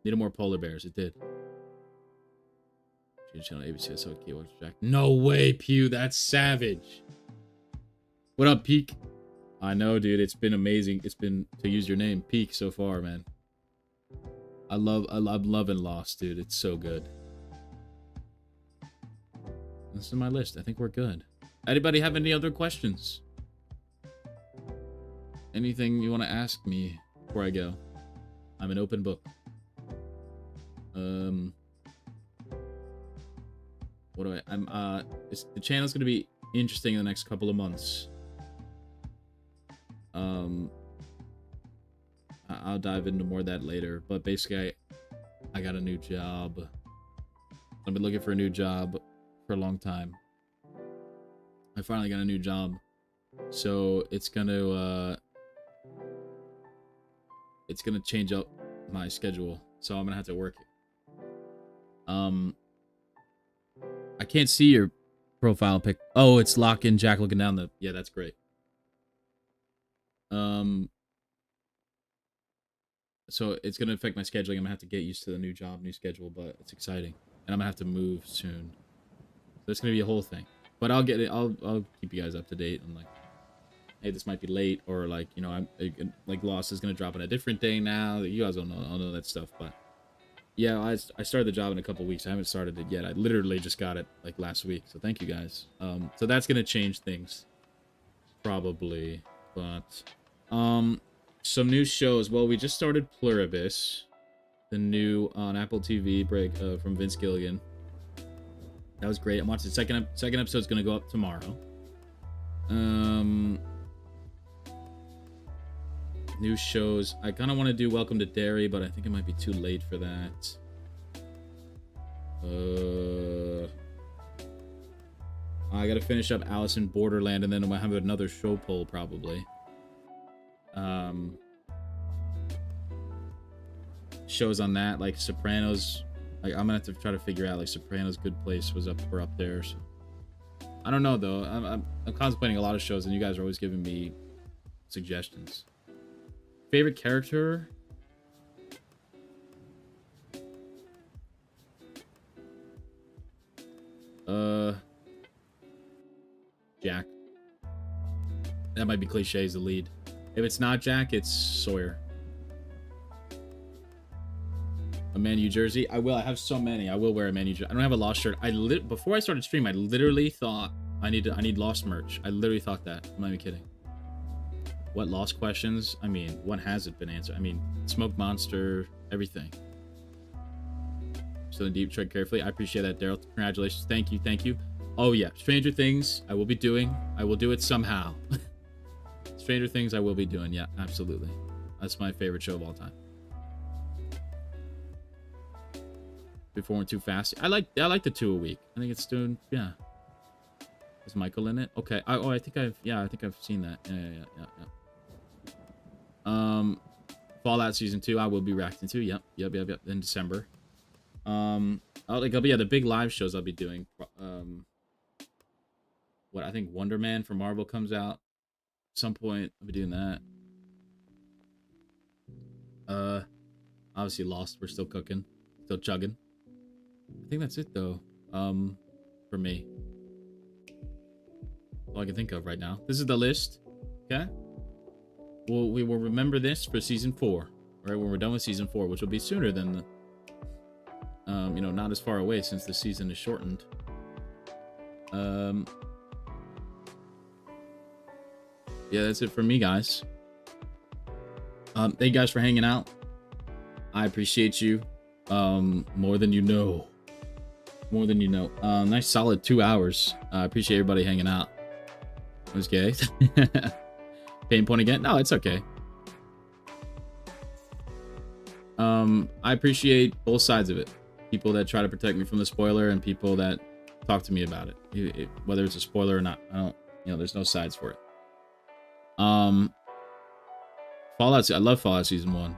S1: Needed more polar bears. It did. Channel ABC SO Keyword Jack. No way, Pew. That's savage. What up, Peak? I know, dude. It's been amazing. It's been, to use your name, Peak so far, man. I'm loving Lost, dude. It's so good. This is my list. I think we're good. Anybody have any other questions? Anything you want to ask me before I go? I'm an open book. What do I... the channel's gonna be interesting in the next couple of months. I'll dive into more of that later. But basically, I got a new job. I've been looking for a new job for a long time. I finally got a new job. So it's gonna change up my schedule. So I'm gonna have to work. I can't see your profile pic. Oh, it's Lock in Jack looking down the... Yeah, that's great. So it's gonna affect my scheduling. I'm gonna have to get used to the new job, new schedule, but it's exciting. And I'm gonna have to move soon. So it's gonna be a whole thing. But I'll get it. I'll keep you guys up to date on, like, hey, this might be late, or like, you know, I'm like Lost is gonna drop on a different day now. You guys don't know all know that stuff, but yeah, I started the job in a couple weeks. I haven't started it yet. I literally just got it like last week. So thank you guys. So that's gonna change things, probably. But some new shows. Well, we just started Pluribus, the new on Apple TV break from Vince Gilligan. That was great. I'm watching the second episode's gonna go up tomorrow. New shows. I kind of want to do Welcome to Derry, but I think it might be too late for that. I gotta finish up Alice in Borderland, and then I have another show poll probably. Shows on that, like Sopranos. Like, I'm gonna have to try to figure out, like, Sopranos Good Place was up there. So I don't know though. I'm contemplating a lot of shows, and you guys are always giving me suggestions. Favorite character? Jack. That might be cliche as the lead. If it's not Jack, it's Sawyer. A Man U jersey? I will. I have so many. I will wear a Man U jersey. I don't have a Lost shirt. Before I started stream, I literally thought I need Lost merch. I literally thought that. I'm not even kidding. What Lost questions? I mean, what hasn't been answered? I mean, Smoke Monster, everything. So deep, tread carefully. I appreciate that, Daryl. Congratulations. Thank you. Oh yeah, Stranger Things. I will be doing. I will do it somehow. Stranger Things. I will be doing. Yeah, absolutely. That's my favorite show of all time. Before we're too fast. I like the 2 a week. I think it's doing. Yeah. Is Michael in it? Okay. I think I've seen that. Yeah. Fallout Season 2, I will be reacting to. Yep. In December. The big live shows I'll be doing. What I think Wonder Man from Marvel comes out at some point. I'll be doing that. Obviously Lost. We're still cooking, still chugging. I think that's it though. For me. All I can think of right now. This is the list. Okay. Well, we will remember this for season 4, right? When we're done with season 4, which will be sooner than the, not as far away since the season is shortened. Yeah, that's it for me, guys. Thank you guys for hanging out. I appreciate you, more than you know. Nice solid 2 hours. I appreciate everybody hanging out. It was gay. Pain point again? No, it's okay. I appreciate both sides of it. People that try to protect me from the spoiler and people that talk to me about it. Whether it's a spoiler or not. I don't, there's no sides for it. Fallout. I love Fallout Season 1.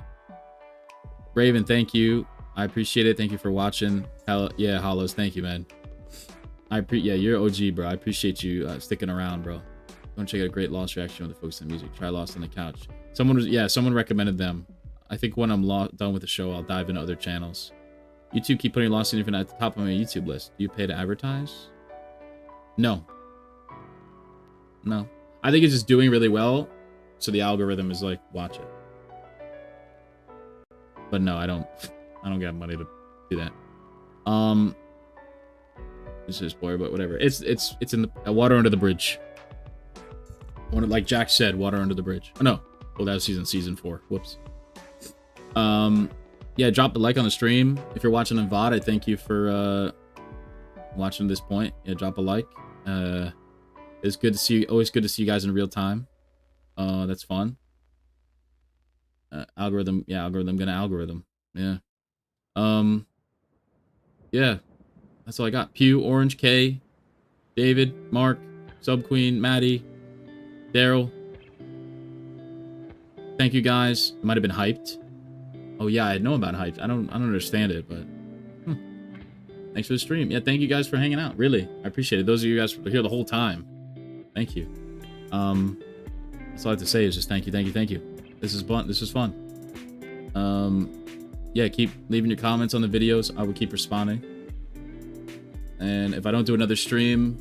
S1: Raven, thank you. I appreciate it. Thank you for watching. Hell yeah, Hollows. Thank you, man. Yeah, you're OG, bro. I appreciate you sticking around, bro. Don't check out a great Lost reaction with the focus on music. Try Lost on the Couch. Someone recommended them. I think when I'm done with the show, I'll dive into other channels. YouTube keep putting Lost in Infinite at the top of my YouTube list. Do you pay to advertise? No. No. I think it's just doing really well, so the algorithm is like, watch it. But no, I don't get money to do that. It's just spoiler, but whatever. It's in the water under the bridge. Like Jack said, water under the bridge. Oh no. Oh, that was season 4. Whoops. Yeah, drop a like on the stream. If you're watching on VOD, I thank you for watching to this point. Yeah, drop a like. It's good to see you. Always good to see you guys in real time. That's fun. Algorithm, yeah, gonna algorithm. Yeah. Yeah. That's all I got. Pew, Orange, K, David, Mark, Subqueen, Maddie, Daryl. Thank you guys. It might have been hyped. Oh yeah, I know about hyped. I don't understand it, but thanks for the stream. Yeah, thank you guys for hanging out. Really, I appreciate it. Those of you guys who are here the whole time, thank you. That's all I have to say is just thank you. This is fun. Yeah, keep leaving your comments on the videos. I will keep responding. And if I don't do another stream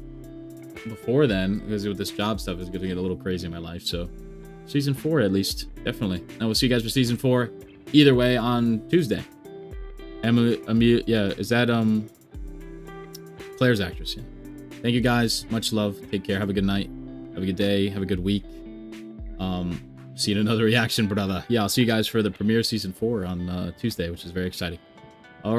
S1: before then, because with this job stuff is going to get a little crazy in my life, so season 4 at least, definitely. And we'll see you guys for season 4 either way on Tuesday. Emily, yeah, is that Claire's actress? Yeah. Thank you guys, much love, take care, have a good night, have a good day, have a good week. See you in another reaction, brother. Yeah, I'll see you guys for the premiere season 4 on Tuesday, which is very exciting.